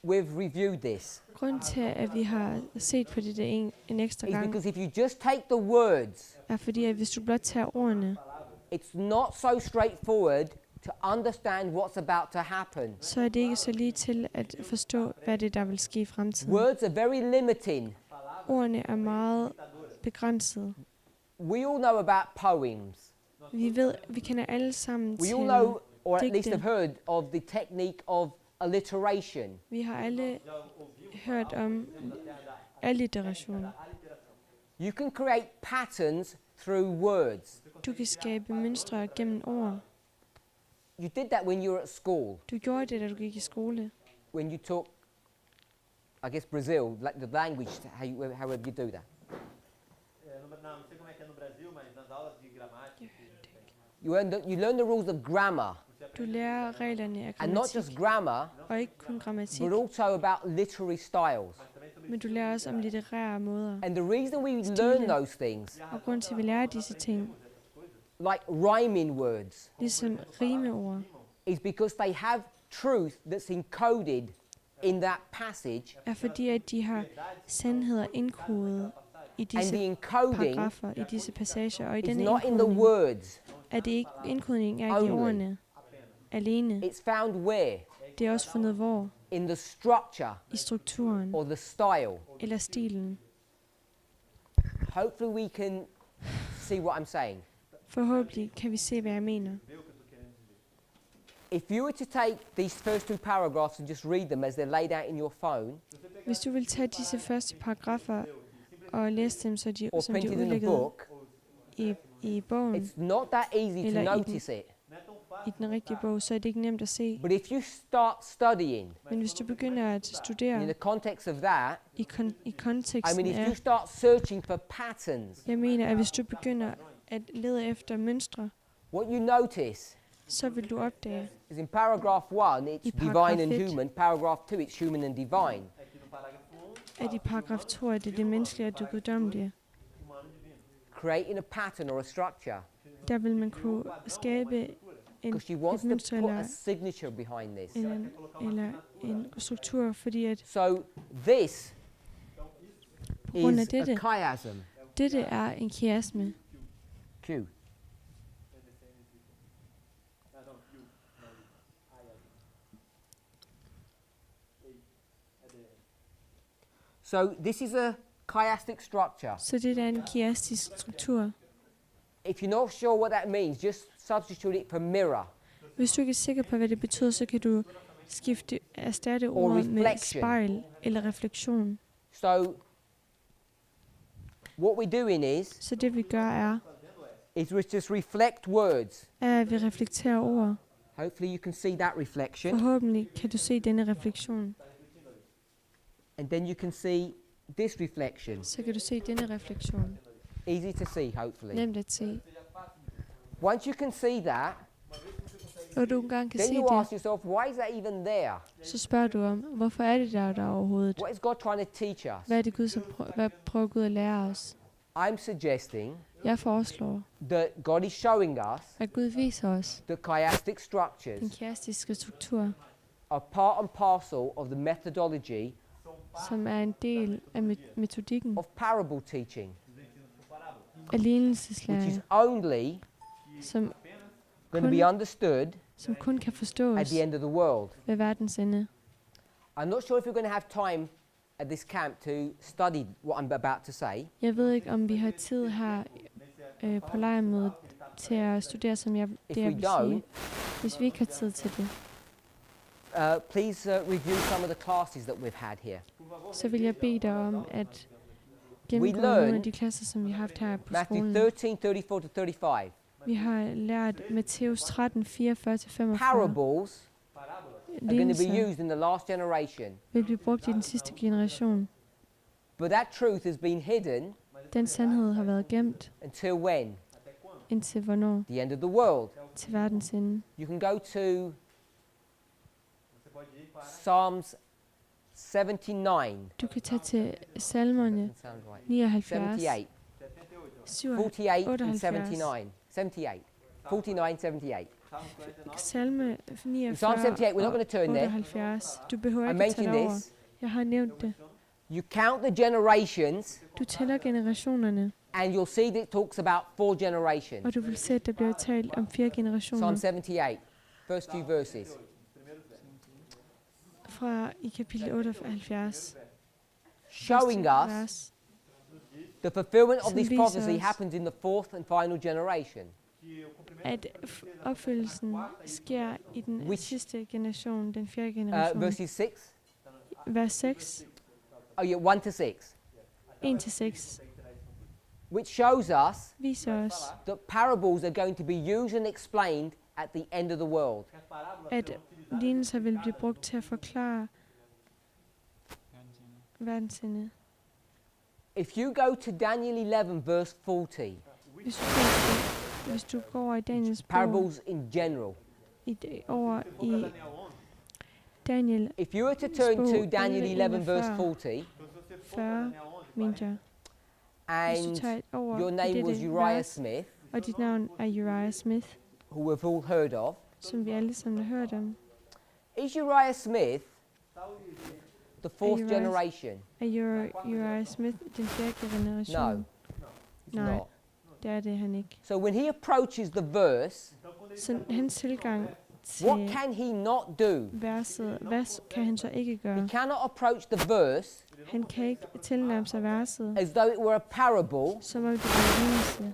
Speaker 1: we've reviewed this
Speaker 2: Grunden til, at vi har set på det der en ekstra
Speaker 1: is
Speaker 2: gang,
Speaker 1: because if you just take the words,
Speaker 2: er fordi, at hvis du blot tager ordene,
Speaker 1: it's not so straightforward to understand what's about to happen.
Speaker 2: så er det ikke så lige til at forstå, hvad det der vil ske i fremtiden.
Speaker 1: Words are very limiting.
Speaker 2: Ordene er meget begrænsede.
Speaker 1: We all know about poems.
Speaker 2: Vi kender alle sammen
Speaker 1: We
Speaker 2: til
Speaker 1: all know, or at least
Speaker 2: digte.
Speaker 1: have heard of the technique of alliteration.
Speaker 2: Vi har alle hørt om alliteration.
Speaker 1: You can create patterns through words.
Speaker 2: Du kan skabe mønstre gennem ord.
Speaker 1: You did that when you were at school,
Speaker 2: Du gjorde det, da du gik i skole.
Speaker 1: when you took, I guess, Brazil, like the language, however you do that.
Speaker 3: Não sei como é que é no Brasil, mas nas aulas de gramática.
Speaker 1: You learn the rules of grammar,
Speaker 2: Du lærer reglerne af
Speaker 1: and not
Speaker 2: grammatik,
Speaker 1: just grammar,
Speaker 2: og ikke kun grammatik,
Speaker 1: but also about literary styles.
Speaker 2: men du lærer også om litterære måder.
Speaker 1: And the reason we
Speaker 2: Stile.
Speaker 1: learn those things,
Speaker 2: Og grund til, at vi lærer disse ting,
Speaker 1: like rhyming words,
Speaker 2: ligesom rimeord,
Speaker 1: is because they have truth that's encoded in that passage,
Speaker 2: er fordi, at de har sandheder indkodet i
Speaker 1: and
Speaker 2: disse
Speaker 1: the encoding
Speaker 2: paragrafer, i disse passager, og i
Speaker 1: is
Speaker 2: denne
Speaker 1: not in the
Speaker 2: indkodning
Speaker 1: words.
Speaker 2: er det ikke indkodning er ikke i
Speaker 1: only.
Speaker 2: ordene alene.
Speaker 1: It's found where?
Speaker 2: Det er også fundet hvor?
Speaker 1: In the structure
Speaker 2: I strukturen
Speaker 1: or the style.
Speaker 2: eller stilen.
Speaker 1: Hopefully we can see what I'm saying.
Speaker 2: Forhåbentlig kan vi se, hvad jeg mener.
Speaker 1: If you were to take these first two paragraphs and just read them as they're laid out in your phone,
Speaker 2: Hvis du vil tage disse første paragrafer og læse dem, som de
Speaker 1: or
Speaker 2: er
Speaker 1: printed in a
Speaker 2: udlægget
Speaker 1: book,
Speaker 2: i bogen,
Speaker 1: it's not that easy to
Speaker 2: Eller i den-
Speaker 1: notice it.
Speaker 2: i den rigtige bog, så er det ikke nemt at se.
Speaker 1: But if you start studying
Speaker 2: Men hvis du begynder at
Speaker 1: in
Speaker 2: studere
Speaker 1: the context of that,
Speaker 2: i
Speaker 1: I
Speaker 2: konteksten
Speaker 1: mean, if you
Speaker 2: af,
Speaker 1: start searching for patterns,
Speaker 2: jeg mener, at hvis du begynder at lede efter mønstre,
Speaker 1: what you notice
Speaker 2: så vil du opdage,
Speaker 1: is in paragraph 1, it's
Speaker 2: I
Speaker 1: divine
Speaker 2: paragraf
Speaker 1: and
Speaker 2: 1.
Speaker 1: human. Paragraph 2, it's human and divine.
Speaker 2: at i paragraf 2 er det menneskelige og det guddommelige.
Speaker 1: Creating a pattern or a structure.
Speaker 2: Der vil man kunne skabe en,
Speaker 1: Because she wants
Speaker 2: et
Speaker 1: to
Speaker 2: mønster
Speaker 1: put
Speaker 2: eller
Speaker 1: a signature behind this.
Speaker 2: eller en struktur, fordi at
Speaker 1: So this
Speaker 2: grund af
Speaker 1: is a
Speaker 2: dette,
Speaker 1: chiasm.
Speaker 2: dette er en kiasme.
Speaker 1: Q. So this is a chiastic structure.
Speaker 2: Så det er en kiastisk struktur.
Speaker 1: If you're not sure what that means, just substitute it for mirror
Speaker 2: Hvis du ikke er sikker på, hvad det betyder, så kan du erstatte ordet med
Speaker 1: reflection.
Speaker 2: spejl eller refleksion.
Speaker 1: So what we're doing
Speaker 2: Så det vi gør
Speaker 1: is we just reflect words.
Speaker 2: er at vi reflekterer ord.
Speaker 1: Hopefully you can see that reflection,
Speaker 2: Forhåbentlig kan du se denne refleksion.
Speaker 1: and then you can see this reflection.
Speaker 2: Så kan du se denne refleksion.
Speaker 1: Easy to see, hopefully.
Speaker 2: Nemt at se.
Speaker 1: Once you can see that,
Speaker 2: Og du engang kan
Speaker 1: then
Speaker 2: se
Speaker 1: you ask
Speaker 2: det,
Speaker 1: yourself, why is that even there?
Speaker 2: så spørger du om, hvorfor er det der overhovedet?
Speaker 1: What is God trying to teach us?
Speaker 2: Hvad er det Gud, som hvad prøver Gud at lære os?
Speaker 1: I'm suggesting
Speaker 2: Jeg foreslår,
Speaker 1: that God is showing us
Speaker 2: at Gud viser os
Speaker 1: the chiastic
Speaker 2: den
Speaker 1: structures
Speaker 2: kiastiske struktur,
Speaker 1: are part and parcel of the methodology
Speaker 2: som er en del af metodikken
Speaker 1: of parable teaching,
Speaker 2: af
Speaker 1: which is
Speaker 2: lignelseslære,
Speaker 1: only
Speaker 2: som
Speaker 1: going to be understood
Speaker 2: kun kan
Speaker 1: at
Speaker 2: forstås
Speaker 1: the end of the world.
Speaker 2: ved verdens ende.
Speaker 1: I'm not sure if you're going to have time at this camp to study what I'm about to say,
Speaker 2: Jeg ved ikke, om vi har tid her på lejrmødet til at studere, som
Speaker 1: If
Speaker 2: det jeg
Speaker 1: we
Speaker 2: vil sige. Hvis vi ikke har tid til det,
Speaker 1: please review some of the classes that we've had here.
Speaker 2: så vil jeg bede dig om at gennemgå
Speaker 1: learned
Speaker 2: nogle af de klasser, som vi har haft her på
Speaker 1: Matthew
Speaker 2: skolen.
Speaker 1: 13, 34 to 35.
Speaker 2: Vi har lært Matthæus 13, 44-45.
Speaker 1: Parables are going to be
Speaker 2: Lignelser
Speaker 1: used in the last generation,
Speaker 2: vil blive brugt i den sidste generation.
Speaker 1: but that truth has been hidden
Speaker 2: Den sandhed har været gemt
Speaker 1: until when?
Speaker 2: indtil hvornår?
Speaker 1: The end of the world.
Speaker 2: Til verdens ende.
Speaker 1: You can go to Psalms 79.
Speaker 2: Du kan tage til salmerne
Speaker 1: That sounds right.
Speaker 2: 79,
Speaker 1: 78. 48 and
Speaker 2: 78.
Speaker 1: 79. 78. 49, 78.
Speaker 2: salme
Speaker 1: In Psalm
Speaker 2: 49
Speaker 1: 78, we're not going to turn
Speaker 2: og
Speaker 1: there.
Speaker 2: 78. Du behøver
Speaker 1: I
Speaker 2: ikke at tage
Speaker 1: mentioned
Speaker 2: det over.
Speaker 1: this.
Speaker 2: Jeg har nævnt det.
Speaker 1: You count the generations,
Speaker 2: Du tæller generationerne,
Speaker 1: and you'll see that it talks about 4 generations.
Speaker 2: og du vil se, at der bliver talt om 4
Speaker 1: Psalm
Speaker 2: generationer
Speaker 1: 78, first few verses.
Speaker 2: fra i kapitel 78.
Speaker 1: Showing us
Speaker 2: vers,
Speaker 1: the fulfillment of
Speaker 2: Som
Speaker 1: this
Speaker 2: viser
Speaker 1: prophecy
Speaker 2: os-
Speaker 1: happens in the 4th and final generation.
Speaker 2: at opfyldelsen sker i den
Speaker 1: Which-
Speaker 2: sidste generation, den 4. generation.
Speaker 1: Verses 6,
Speaker 2: Vers 6,
Speaker 1: 1 to 6,
Speaker 2: 1-6,
Speaker 1: which shows us
Speaker 2: viser os,
Speaker 1: that parables are going to be used and explained at the end of the world.
Speaker 2: at lignelser vil blive brugt til at forklare verdens ende.
Speaker 1: If you go to Daniel 11, verse 40,
Speaker 2: Hvis du går over i Daniels bog,
Speaker 1: parables in general.
Speaker 2: over i Daniel
Speaker 1: If you were to turn to
Speaker 2: Sprog
Speaker 1: Daniel 11, verse
Speaker 2: 11:41.
Speaker 1: 40,
Speaker 2: 40, mente jeg. Hvis du
Speaker 1: and
Speaker 2: tager over
Speaker 1: your
Speaker 2: i
Speaker 1: name was
Speaker 2: dette
Speaker 1: Uriah
Speaker 2: vers,
Speaker 1: Smith,
Speaker 2: og dit navn er Uriah Smith,
Speaker 1: who we've all heard of,
Speaker 2: som vi alle sammen har hørt om.
Speaker 1: is Uriah Smith the fourth
Speaker 2: Uriah-
Speaker 1: generation?
Speaker 2: Er Uriah Smith den fjerde generation?
Speaker 1: No, it's
Speaker 2: Nej,
Speaker 1: not.
Speaker 2: det er det han ikke.
Speaker 1: So when he approaches the verse,
Speaker 2: Så hans tilgang
Speaker 1: what
Speaker 2: til
Speaker 1: can he not do?
Speaker 2: verset, hvad kan han så ikke
Speaker 1: He
Speaker 2: gøre?
Speaker 1: cannot approach the verse
Speaker 2: Han kan ikke tilnærme sig verset,
Speaker 1: as though it were a parable.
Speaker 2: som om det var en lignelse.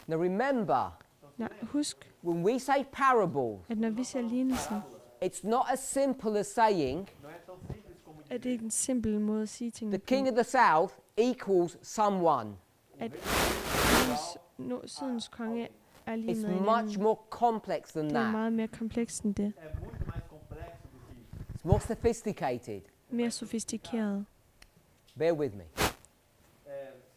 Speaker 1: Now remember,
Speaker 2: Nej, husk,
Speaker 1: when we say parables,
Speaker 2: at når vi ser lignelser,
Speaker 1: it's not as simple as saying
Speaker 2: er det ikke en simpel måde at sige tingene
Speaker 1: the
Speaker 2: på.
Speaker 1: king of the south equals someone.
Speaker 2: At sydens konge er lige
Speaker 1: It's
Speaker 2: med
Speaker 1: much
Speaker 2: hinanden.
Speaker 1: more complex than
Speaker 2: Det er
Speaker 1: that.
Speaker 2: meget mere komplekst end det.
Speaker 3: É muito mais complexo do que isso.
Speaker 1: It's more sophisticated.
Speaker 2: Mere sofistikeret.
Speaker 1: Bear with me.
Speaker 3: Se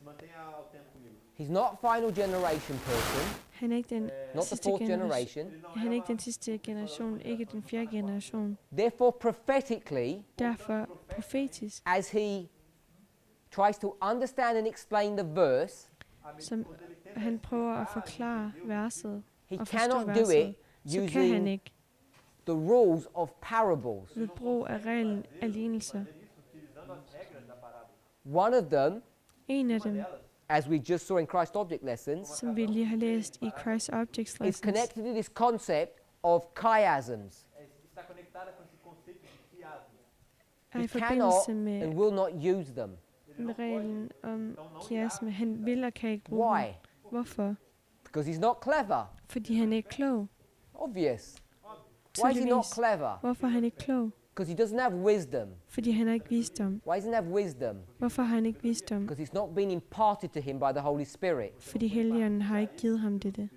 Speaker 3: mantenha ao tempo comigo.
Speaker 1: He's not a final generation person,
Speaker 2: Han er ikke den
Speaker 1: not the
Speaker 2: sidste
Speaker 1: fourth
Speaker 2: generation.
Speaker 1: generation.
Speaker 2: Han er ikke den sidste generation, ikke den fjerde generation.
Speaker 1: Therefore, prophetically,
Speaker 2: Derfor profetisk,
Speaker 1: as he tries to understand and explain the verse,
Speaker 2: som han prøver at forklare verset
Speaker 1: he
Speaker 2: og forstå
Speaker 1: cannot do
Speaker 2: verset,
Speaker 1: it
Speaker 2: så kan han
Speaker 1: using
Speaker 2: ikke
Speaker 1: the rules of parables.
Speaker 2: ved brug af reglen af lignelser.
Speaker 1: One of them,
Speaker 2: En af dem,
Speaker 1: as we just saw in Christ Object Lessons,
Speaker 2: som vi lige har læst i Christ Objects
Speaker 1: is
Speaker 2: Lessons,
Speaker 1: connected to this concept of chiasms.
Speaker 3: Está conectada com esse conceito de quiasmo.
Speaker 2: er
Speaker 1: He
Speaker 2: i
Speaker 1: cannot
Speaker 2: forbindelse
Speaker 1: and
Speaker 2: med,
Speaker 1: will not use them.
Speaker 2: med reglen om kiasme. Han vil og kan ikke bruge
Speaker 1: Why?
Speaker 2: den. Hvorfor?
Speaker 1: Because he's not clever.
Speaker 2: Fordi han er ikke klog.
Speaker 1: Obvious. Why is he not
Speaker 2: Tydeligvis.
Speaker 1: clever?
Speaker 2: Hvorfor er han ikke klog?
Speaker 1: Because he doesn't have wisdom.
Speaker 2: Fordi han har ikke visdom.
Speaker 1: Why doesn't he have wisdom?
Speaker 2: Hvorfor har han ikke visdom?
Speaker 1: Because it's not been imparted to him by the Holy Spirit.
Speaker 2: Fordi Helligånden har ikke givet ham dette.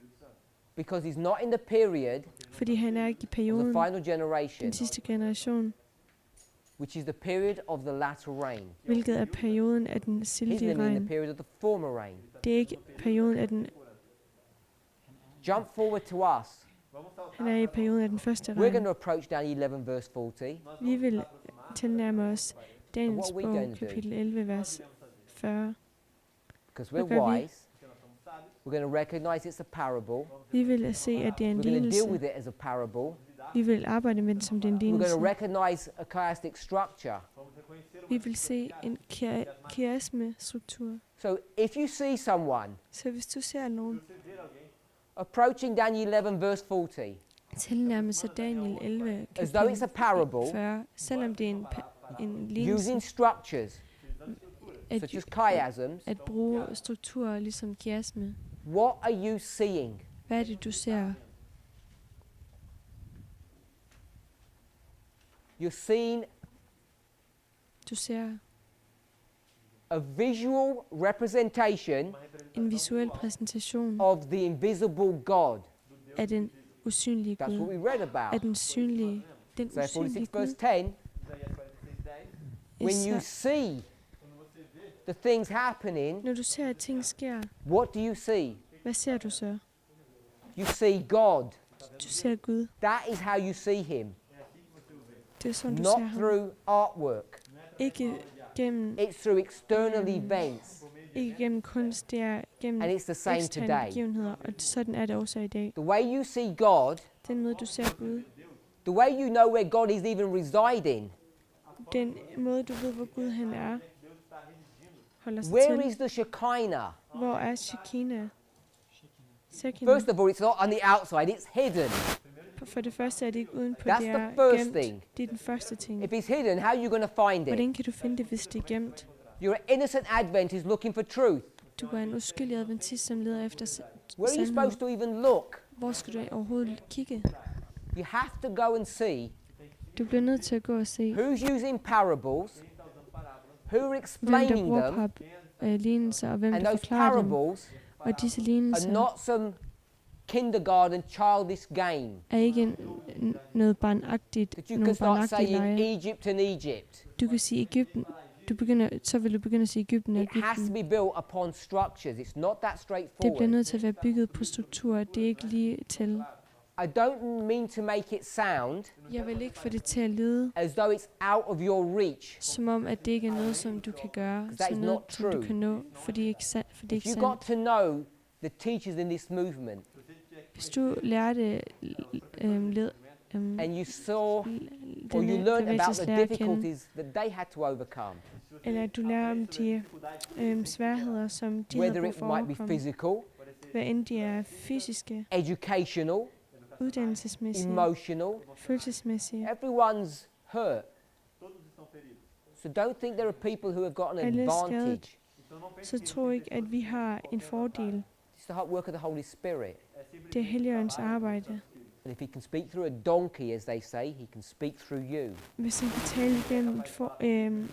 Speaker 1: Because he's not in the period
Speaker 2: Fordi han er ikke i
Speaker 1: of
Speaker 2: perioden,
Speaker 1: the final generation,
Speaker 2: den sidste generation,
Speaker 1: which is the period of the latter rain.
Speaker 2: hvilket er perioden af den
Speaker 1: He's
Speaker 2: sildige
Speaker 1: living in the
Speaker 2: regn.
Speaker 1: period of the former rain.
Speaker 2: Det er ikke perioden af den,
Speaker 1: Jump forward to us.
Speaker 2: han er i perioden af den første
Speaker 1: We're going
Speaker 2: regn.
Speaker 1: to approach Daniel 11 verse 40.
Speaker 2: Vi vil tilnærme os Daniels
Speaker 1: What are we going
Speaker 2: bog,
Speaker 1: to do?
Speaker 2: kapitel 11, vers 40.
Speaker 1: Because
Speaker 2: Hvad
Speaker 1: we're
Speaker 2: gør vi?
Speaker 1: wise. We're going to recognize it's a parable.
Speaker 2: Vi vil se, at det er en
Speaker 1: We're going to deal
Speaker 2: lignelse.
Speaker 1: with it as a parable.
Speaker 2: Vi vil arbejde med den som det er en
Speaker 1: We're going to
Speaker 2: lignelse.
Speaker 1: recognize a chiastic structure.
Speaker 2: Vi vil se en kiasme-struktur.
Speaker 1: So if you see someone
Speaker 2: Så hvis du ser nogen
Speaker 1: approaching Daniel 11 verse 40,
Speaker 2: tilnærme sig Daniel 11,
Speaker 1: as though it's a
Speaker 2: kapitel
Speaker 1: parable,
Speaker 2: 40, selvom det er en
Speaker 1: using
Speaker 2: lignelse,
Speaker 1: structures
Speaker 2: at,
Speaker 1: such as chiasms,
Speaker 2: at bruge strukturer ligesom kiasme.
Speaker 1: what are you seeing?
Speaker 2: Hvad er det, du ser?
Speaker 1: You're seeing
Speaker 2: Du ser
Speaker 1: a visual representation
Speaker 2: en visuel præsentation
Speaker 1: of the invisible God.
Speaker 2: af den usynlige
Speaker 1: That's what
Speaker 2: Gud.
Speaker 1: we read
Speaker 2: Af
Speaker 1: about.
Speaker 2: den synlige, den
Speaker 1: So
Speaker 2: usynlige
Speaker 1: 46 verse
Speaker 2: Gud.
Speaker 1: 10, when you see the things happening,
Speaker 2: Når du ser, at ting sker,
Speaker 1: what do you see?
Speaker 2: hvad ser du så?
Speaker 1: You see God.
Speaker 2: Du ser Gud.
Speaker 1: That is how you see him.
Speaker 2: Det er sådan, du
Speaker 1: Not
Speaker 2: ser ham.
Speaker 1: through artwork.
Speaker 2: Ikke gennem,
Speaker 1: It's through external events.
Speaker 2: ikke gennem kunst, det er gennem
Speaker 1: And it's the same
Speaker 2: eksterne
Speaker 1: today.
Speaker 2: begivenheder, og sådan er det også i dag.
Speaker 1: The way you see God,
Speaker 2: Den måde, du ser Gud,
Speaker 1: the way you know where God is even residing,
Speaker 2: den måde, du ved, hvor Gud han er, holder sig
Speaker 1: where
Speaker 2: til.
Speaker 1: is the Shekinah?
Speaker 2: Hvor er Shekinah?
Speaker 1: First of all, it's not on the outside, it's hidden.
Speaker 2: For det første er det ikke udenpå,
Speaker 1: That's
Speaker 2: det
Speaker 1: the
Speaker 2: er
Speaker 1: first
Speaker 2: gemt.
Speaker 1: thing.
Speaker 2: Det er den første ting.
Speaker 1: If it's hidden, how are you going to find it?
Speaker 2: Hvordan kan du finde det, hvis det er gemt?
Speaker 1: You're an innocent Adventist looking for truth.
Speaker 2: Du er en uskyldig adventist, som leder efter
Speaker 1: Where are you
Speaker 2: sandhed.
Speaker 1: supposed to even look?
Speaker 2: Hvor skal du overhovedet kigge?
Speaker 1: You have to go and see
Speaker 2: Du bliver nødt til at gå og se,
Speaker 1: who's using parables, who are
Speaker 2: hvem der
Speaker 1: explaining
Speaker 2: bruger
Speaker 1: them,
Speaker 2: lignelser, og hvem
Speaker 1: and
Speaker 2: der
Speaker 1: those
Speaker 2: forklarer dem.
Speaker 1: parables
Speaker 2: Og disse
Speaker 1: are
Speaker 2: lignelser
Speaker 1: not some kindergarten childish game
Speaker 2: er ikke noget barnagtigt,
Speaker 1: that you
Speaker 2: nogle
Speaker 1: can start
Speaker 2: barnagtige
Speaker 1: saying
Speaker 2: lege.
Speaker 1: Egypt and Egypt.
Speaker 2: Du kan sige Egypten. Så vil du begynde at sige Egypten og
Speaker 1: It has to
Speaker 2: Egypten.
Speaker 1: be built upon structures. It's not that
Speaker 2: Det bliver
Speaker 1: straightforward.
Speaker 2: nødt til at være bygget på strukturer. Det er ikke lige til.
Speaker 1: I don't mean to make it sound
Speaker 2: Jeg vil ikke få det til at lyde,
Speaker 1: as though it's out of your reach.
Speaker 2: som om, at det ikke er noget, som du kan gøre.
Speaker 1: That is
Speaker 2: Sådan noget,
Speaker 1: not
Speaker 2: som du
Speaker 1: true.
Speaker 2: kan nå, for det er ikke sandt. For det er
Speaker 1: If
Speaker 2: ikke
Speaker 1: you got
Speaker 2: sandt.
Speaker 1: to know the teachers in this movement
Speaker 2: Hvis du lærte
Speaker 1: and you saw or you
Speaker 2: denne
Speaker 1: learn about the
Speaker 2: bevægelseslære at kende,
Speaker 1: difficulties that they had to overcome,
Speaker 2: eller at du lærer om de sværheder, som de havde
Speaker 1: whether
Speaker 2: brug
Speaker 1: it
Speaker 2: for at
Speaker 1: might be
Speaker 2: overkomme,
Speaker 1: physical,
Speaker 2: hvad end de er fysiske,
Speaker 1: educational,
Speaker 2: uddannelsesmæssige,
Speaker 1: emotional.
Speaker 2: følelsesmæssige.
Speaker 1: Everyone's hurt. So don't think there are people who have got an
Speaker 2: Alle er
Speaker 1: advantage.
Speaker 2: Så tro ikke, at vi har en fordel.
Speaker 1: It's the work of the Holy Spirit.
Speaker 2: Det er Helligåndens arbejde.
Speaker 1: And if he can speak through a donkey, as they say, he can speak through you.
Speaker 2: Hvis han kan tale igennem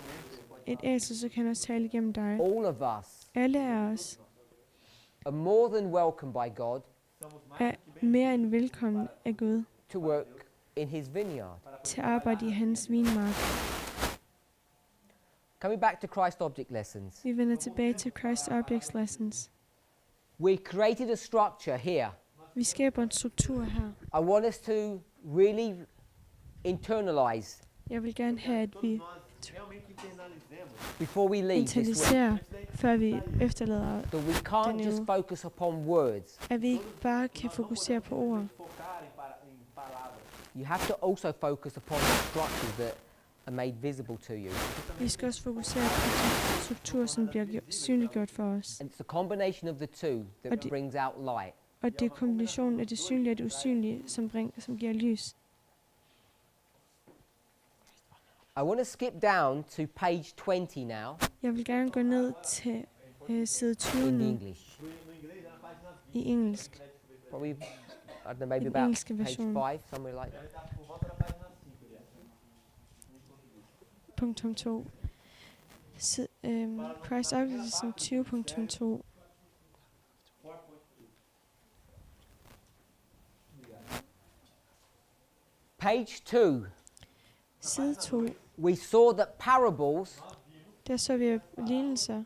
Speaker 2: et æsel, så kan han også tale igennem dig.
Speaker 1: All of us
Speaker 2: Alle af os
Speaker 1: are more than welcome by God
Speaker 2: er mere end velkommen af Gud
Speaker 1: to work in his vineyard.
Speaker 2: til at arbejde i hans vinmark.
Speaker 1: Coming back to Christ object lessons,
Speaker 2: Vi vender tilbage til Christ Objects Lessons.
Speaker 1: we created a structure here.
Speaker 2: Vi skaber en struktur her.
Speaker 1: I want us to really internalize
Speaker 2: Jeg vil gerne have, at vi
Speaker 3: Realmente internalizemos
Speaker 1: before we leave this week
Speaker 2: internaliserer, før vi efterlader,
Speaker 1: that we can't just focus upon words.
Speaker 2: at vi ikke bare kan fokusere på ord.
Speaker 3: focar em palavras.
Speaker 1: You have to also focus upon the structures that are made visible to you.
Speaker 2: Vi skal også fokusere på de strukturer, som bliver synliggjort for os.
Speaker 1: And it's a combination of the two that
Speaker 2: Og det-
Speaker 1: brings out light.
Speaker 2: Og det er kombinationen af det synlige og det usynlige, som giver lys.
Speaker 1: I want to skip down to page 20 now
Speaker 2: Jeg vil gerne gå ned til side 20
Speaker 1: in the
Speaker 2: nu
Speaker 1: English.
Speaker 2: i engelsk.
Speaker 1: Probably, I don't know, maybe
Speaker 2: Den
Speaker 1: about
Speaker 2: engelske
Speaker 1: page
Speaker 2: version.
Speaker 1: 5, somewhere like that.
Speaker 3: Por volta da página 5, aliás.
Speaker 2: Punktum 2. Christ Objects som 20.2.
Speaker 1: Page 2,
Speaker 2: Side 2.
Speaker 1: we saw that parables
Speaker 2: Der så vi, at lignelser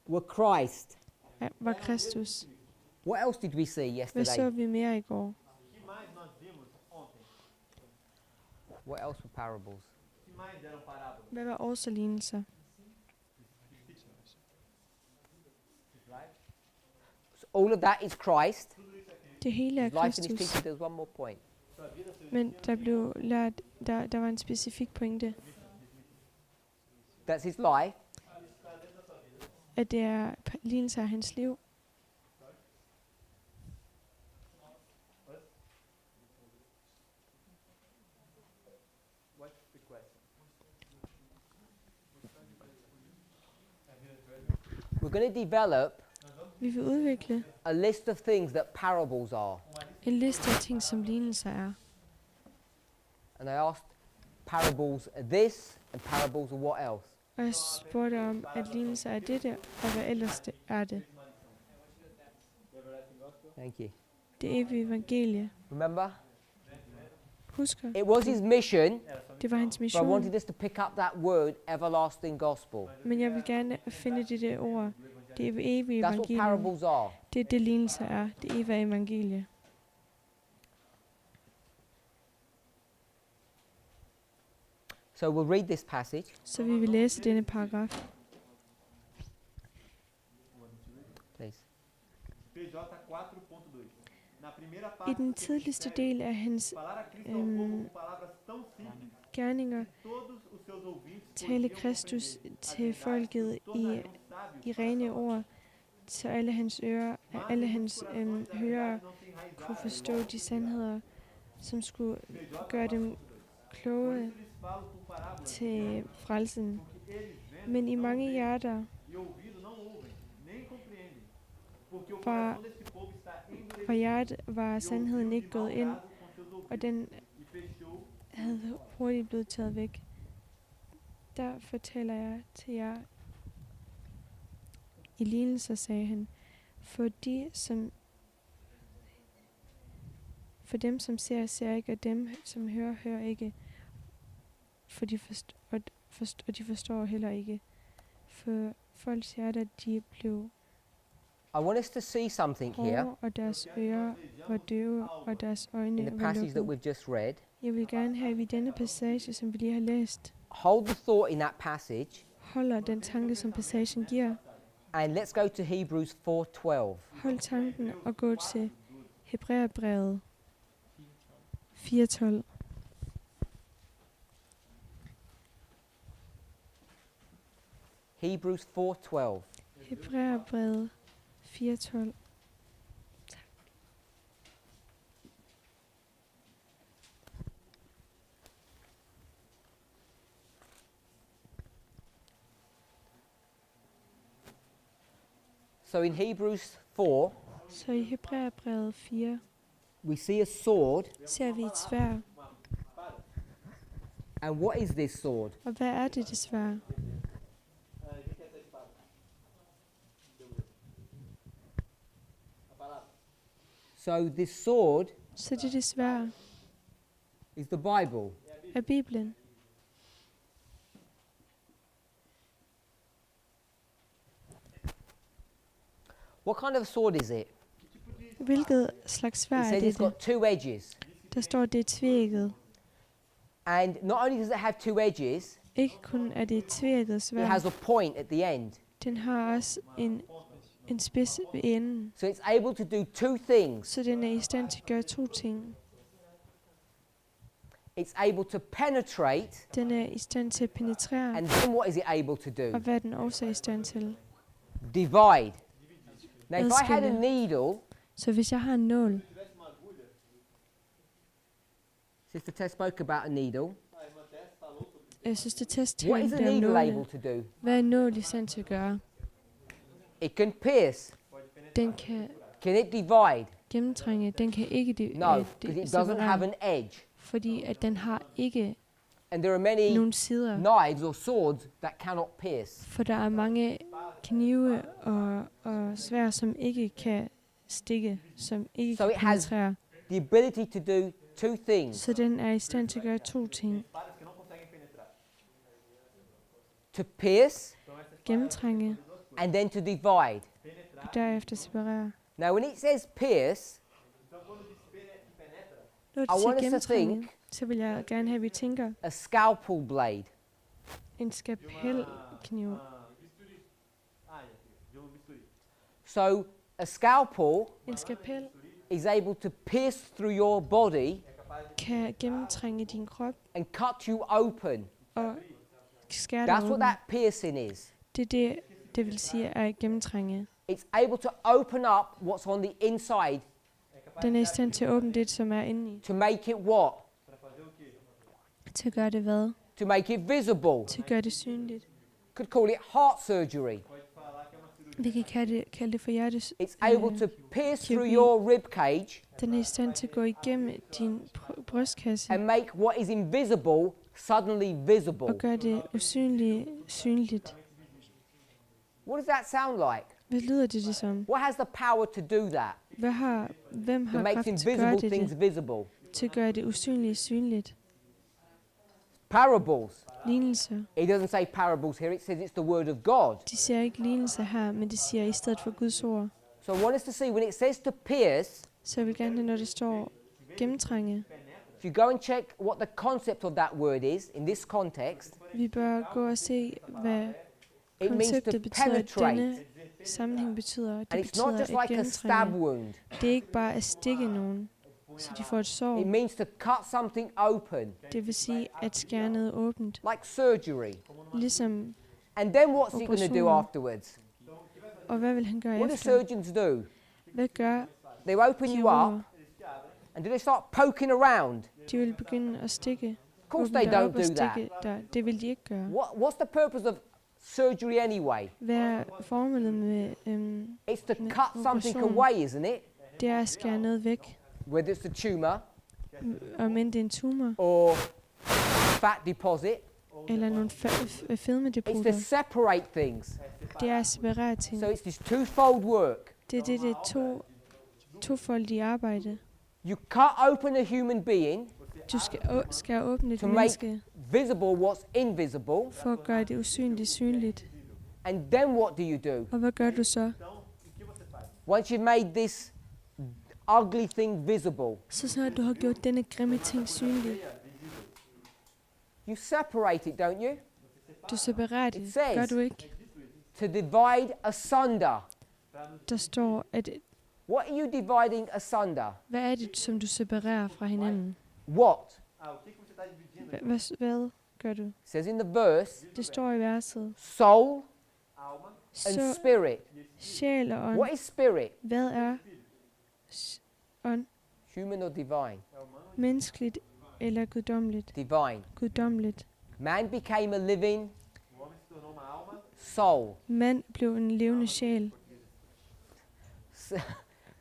Speaker 1: were Christ.
Speaker 2: var Kristus.
Speaker 1: What else did we see
Speaker 2: Hvad så
Speaker 1: yesterday?
Speaker 2: vi mere i går?
Speaker 3: O que mais nós vimos ontem?
Speaker 1: What else were parables?
Speaker 3: O que mais eram parábolas?
Speaker 2: Hvad var også lignelser?
Speaker 1: So all of that is Christ.
Speaker 2: Det hele er
Speaker 1: His life and his
Speaker 2: Kristus.
Speaker 1: teaching. There's one more point.
Speaker 2: Men der blev lært, der var en specifik pointe,
Speaker 1: That's his life.
Speaker 2: at det er lignelser af hans liv.
Speaker 3: What's the question?
Speaker 1: We're going to develop
Speaker 2: Vi vil udvikle
Speaker 1: a list of things that parables are.
Speaker 2: en liste af ting, som lignelser er.
Speaker 1: And I asked, parables are this, and parables are what else?
Speaker 2: Og jeg spurgte om, at lignelser er dette, og hvad ellers det er det.
Speaker 1: Thank you.
Speaker 2: Det evige evangelie.
Speaker 1: Remember?
Speaker 2: Husker,
Speaker 1: It was his mission,
Speaker 2: det var hans
Speaker 1: but I
Speaker 2: mission.
Speaker 1: wanted us to pick up that word, everlasting gospel.
Speaker 2: Men jeg vil gerne finde det ord. Det evige
Speaker 1: That's what
Speaker 2: evangelie.
Speaker 1: parables are.
Speaker 2: Det er det lignelser er. Det evige evangelie.
Speaker 1: So we'll read this passage.
Speaker 2: Så vi vil læse denne paragraf.
Speaker 1: Please.
Speaker 3: PJ 4.2. Na primeira
Speaker 2: I
Speaker 3: parte,
Speaker 2: den tidligste del af hans
Speaker 3: falar a Cristo ao povo com palavras tão simples
Speaker 2: gerninger
Speaker 3: que todos os seus ouvintes
Speaker 2: talte Kristus til folket i rene ord, så alle hans hørere kunne forstå de sandheder, som skulle gøre dem kloge til frelsen. Men i mange hjerter
Speaker 3: e ouvido não ouvem, nem compreendem, porque o
Speaker 2: var,
Speaker 3: coração desse povo está
Speaker 2: for hjertet var sandheden ikke gået ind,
Speaker 3: endurecido com seus ouvidos
Speaker 2: og den
Speaker 3: e fechou
Speaker 2: havde hurtigt blevet taget væk. Der fortæller jeg til jer i lignelser, sagde han, for dem, som ser, ser ikke, og dem, som hører, hører ikke, og de forstår heller ikke. For folks hjerter, de blev
Speaker 1: I want us to see something here
Speaker 2: hårde, og deres ører var døve, og deres
Speaker 1: in
Speaker 2: øjne
Speaker 1: the
Speaker 2: var
Speaker 1: passage that
Speaker 2: lukkede.
Speaker 1: we've just read.
Speaker 2: Jeg vil gerne have, at vi i denne passage, som vi lige har læst,
Speaker 1: Hold the thought in that passage,
Speaker 2: holder den tanke, som passagen giver.
Speaker 1: and let's go to Hebrews 4:12.
Speaker 2: Hold tanken og gå til Hebræerbrevet 4:12.
Speaker 1: Hebrews 4:12.
Speaker 2: Hebræerbrevet 4:12.
Speaker 1: So in Hebrews 4,
Speaker 2: Så i Hebræerbrevet 4
Speaker 1: we see a sword.
Speaker 2: ser vi et sværd.
Speaker 1: And what is this sword?
Speaker 2: Og hvad er det sværd?
Speaker 3: O que é essa espada? A palavra.
Speaker 1: So this sword
Speaker 2: Så det sværd
Speaker 1: is the Bible.
Speaker 2: er Bibelen.
Speaker 1: What kind of sword is it?
Speaker 2: Hvilket slags
Speaker 1: It
Speaker 2: sværd er
Speaker 1: says it's
Speaker 2: det?
Speaker 1: got two edges.
Speaker 2: Der står, det er tvækket.
Speaker 1: And not only does it have two edges,
Speaker 2: Ikke kun er det et tvækket
Speaker 1: it
Speaker 2: sværd,
Speaker 1: has a point at the end.
Speaker 2: den har også en spids ved enden.
Speaker 1: So it's able to do two things.
Speaker 2: Så den er i stand til at gøre to ting.
Speaker 1: It's able to penetrate,
Speaker 2: Den er i stand til at penetrere.
Speaker 1: and then what is it able to
Speaker 2: Og
Speaker 1: do?
Speaker 2: hvad er den også i stand til?
Speaker 1: Divide. Now, if I had a
Speaker 2: Adskille.
Speaker 1: needle,
Speaker 2: Så hvis jeg har en nål,
Speaker 1: Sister Tess spoke about a needle.
Speaker 2: jeg synes, det test
Speaker 1: What is a
Speaker 2: talte om
Speaker 1: needle able
Speaker 2: nåle.
Speaker 1: to do?
Speaker 2: Hvad er en nål i stand til at gøre?
Speaker 1: It can pierce.
Speaker 2: Den kan
Speaker 1: Can it divide?
Speaker 2: gennemtrænge, den kan ikke
Speaker 1: No, because it doesn't have an edge.
Speaker 2: fordi at den har ikke
Speaker 1: And there are many
Speaker 2: nogen sider.
Speaker 1: knives or swords that cannot pierce.
Speaker 2: For der er mange knive og sværd, som ikke kan stikke, som ikke
Speaker 1: So
Speaker 2: kan
Speaker 1: it has-
Speaker 2: penetrere.
Speaker 1: The ability to do two things.
Speaker 2: Så den er i stand til at gøre to ting.
Speaker 3: Espadas que não conseguem penetrar.
Speaker 1: To pierce
Speaker 2: Gennemtrænge
Speaker 1: and then to divide.
Speaker 2: og derefter separere.
Speaker 1: Now when it says pierce,
Speaker 3: Então, quando diz penetra,
Speaker 2: Når
Speaker 1: I
Speaker 2: det
Speaker 1: want
Speaker 2: siger
Speaker 1: us to
Speaker 2: gennemtrænge,
Speaker 1: think-
Speaker 2: så vil jeg gerne have, at vi tænker
Speaker 1: a scalpel blade.
Speaker 2: en skapelkniv.
Speaker 3: bisturi. Ah, de bisturi.
Speaker 1: So a scalpel
Speaker 2: En skapel
Speaker 1: is able to pierce through your body
Speaker 2: kan gennemtrænge din krop
Speaker 1: and cut you open.
Speaker 2: og skære
Speaker 1: That's
Speaker 2: dig
Speaker 1: what
Speaker 2: åben.
Speaker 1: that piercing is.
Speaker 2: Det er det vil sige er gennemtrænge.
Speaker 1: It's able to open up what's on the inside
Speaker 2: Den er i stand til at åbne det, som er inde i.
Speaker 1: to make it what?
Speaker 3: Para fazer o quê?
Speaker 2: Til at gøre det hvad?
Speaker 1: To make it visible.
Speaker 2: Til at gøre det synligt.
Speaker 1: Could call it heart surgery.
Speaker 3: Pode falar que é uma cirurgia.
Speaker 2: Vi kan kalde det for hjertes.
Speaker 1: It's able to pierce through
Speaker 2: kirurgi.
Speaker 1: your rib cage
Speaker 2: Den er i stand til at gå igennem din brystkasse
Speaker 1: and make what is invisible suddenly visible.
Speaker 2: og gøre det usynlige synligt.
Speaker 1: What does that sound like?
Speaker 2: Hvad lyder det som?
Speaker 1: What has the power to do that?
Speaker 2: Hvem
Speaker 1: That
Speaker 2: har
Speaker 1: makes
Speaker 2: kraft til at gøre
Speaker 1: invisible
Speaker 2: det,
Speaker 1: things visible.
Speaker 2: til at gøre det usynlige synligt?
Speaker 1: Parables.
Speaker 2: Lignelser.
Speaker 1: It doesn't say parables here, it says it's the word of God.
Speaker 2: De siger ikke lignelser her, men de siger i stedet for Guds ord.
Speaker 1: So I want us to see when it says to pierce,
Speaker 2: Så jeg vil gerne have, når det står gennemtrænge.
Speaker 1: if you go and check what the concept of that word is in this context,
Speaker 2: Vi bør gå og se, hvad
Speaker 1: it means to
Speaker 2: konceptet betyder, at
Speaker 1: penetrate.
Speaker 2: denne sammenhæng betyder. Det
Speaker 1: And it's not
Speaker 2: betyder
Speaker 1: just
Speaker 2: at
Speaker 1: like a stab
Speaker 2: gennemtrænge.
Speaker 1: wound.
Speaker 2: Det er ikke bare at stikke nogen, så de får et sår.
Speaker 1: It means to cut something open,
Speaker 2: Det vil sige at skære noget åbent.
Speaker 1: like surgery.
Speaker 2: Ligesom,
Speaker 1: And then what's he going to do
Speaker 2: Operationer.
Speaker 1: afterwards?
Speaker 2: og hvad vil han gøre
Speaker 1: What do
Speaker 2: efter?
Speaker 1: surgeons do?
Speaker 2: Hvad gør
Speaker 1: They open you
Speaker 2: kirurger?
Speaker 1: up, and do they start poking around?
Speaker 2: De vil begynde at stikke.
Speaker 1: Of course
Speaker 2: Åbne
Speaker 1: they
Speaker 2: dig
Speaker 1: don't
Speaker 2: op og
Speaker 1: do that.
Speaker 2: stikke der. Det vil de ikke gøre.
Speaker 1: What's the purpose of surgery anyway?
Speaker 2: Hvad er formålet med
Speaker 1: It's to
Speaker 2: Med
Speaker 1: cut something
Speaker 2: operation.
Speaker 1: away, isn't it?
Speaker 2: det er at skære noget væk.
Speaker 1: Whether it's a tumor
Speaker 2: Og men det er en tumor
Speaker 1: or fat deposit,
Speaker 2: eller nogle
Speaker 1: it's to
Speaker 2: fedmedepoter.
Speaker 1: separate things.
Speaker 2: Det er at separere ting.
Speaker 1: So it's this twofold work.
Speaker 2: Det er tofoldige arbejde.
Speaker 1: You cut open a human being
Speaker 2: Du skal åbne et
Speaker 1: to make
Speaker 2: menneske
Speaker 1: visible what's invisible,
Speaker 2: for at gøre det usynlige synligt.
Speaker 1: and then what do you do?
Speaker 2: Og hvad gør du så?
Speaker 3: Então, o que você faz?
Speaker 1: Once you've made this ugly thing visible,
Speaker 2: Så snart du har gjort denne grimme ting synlig,
Speaker 1: you separate it, don't you?
Speaker 2: du separerer
Speaker 1: It
Speaker 2: det.
Speaker 1: says-
Speaker 2: Gør du ikke?
Speaker 1: To divide asunder.
Speaker 2: Der står, at
Speaker 1: What are you dividing asunder?
Speaker 2: hvad er det, som du separerer fra hinanden?
Speaker 1: What?
Speaker 3: Ah, o que você está dividindo?
Speaker 2: Hvad gør du?
Speaker 1: It says in the verse,
Speaker 2: Det står i verset.
Speaker 1: soul
Speaker 3: alma
Speaker 1: and
Speaker 2: Så
Speaker 1: spirit.
Speaker 2: sjæl og ånd.
Speaker 1: What is spirit?
Speaker 2: Hvad er ånd?
Speaker 1: Human or divine?
Speaker 3: é humano e
Speaker 2: Menneskeligt eller guddommeligt?
Speaker 1: Divine.
Speaker 2: Guddommeligt.
Speaker 1: Man became a living
Speaker 3: o homem se tornou uma alma.
Speaker 1: soul.
Speaker 2: Mand blev en levende sjæl.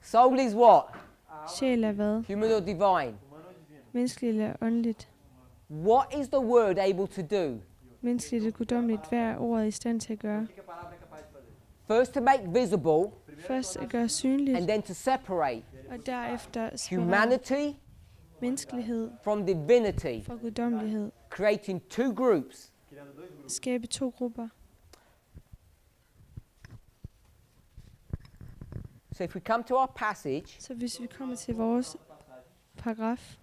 Speaker 1: Soul is what?
Speaker 2: Sjæl er hvad?
Speaker 1: Human or divine?
Speaker 3: Humano ou divino.
Speaker 2: Menneskeligt eller åndeligt?
Speaker 1: What is the word able to do?
Speaker 2: Menneskeligt eller guddommeligt. Hvad er ordet i stand til at gøre?
Speaker 3: O que a palavra er capaz de fazer?
Speaker 1: First to make visible,
Speaker 2: Først at gøre synligt,
Speaker 1: and then to separate
Speaker 2: og derefter separere
Speaker 1: humanity
Speaker 2: menneskelighed
Speaker 1: from divinity,
Speaker 2: fra guddommelighed.
Speaker 1: creating two groups.
Speaker 3: Criando dois grupos.
Speaker 2: Skabe to grupper.
Speaker 1: So if we come to our passage,
Speaker 2: Så hvis vi kommer til vores paragraf,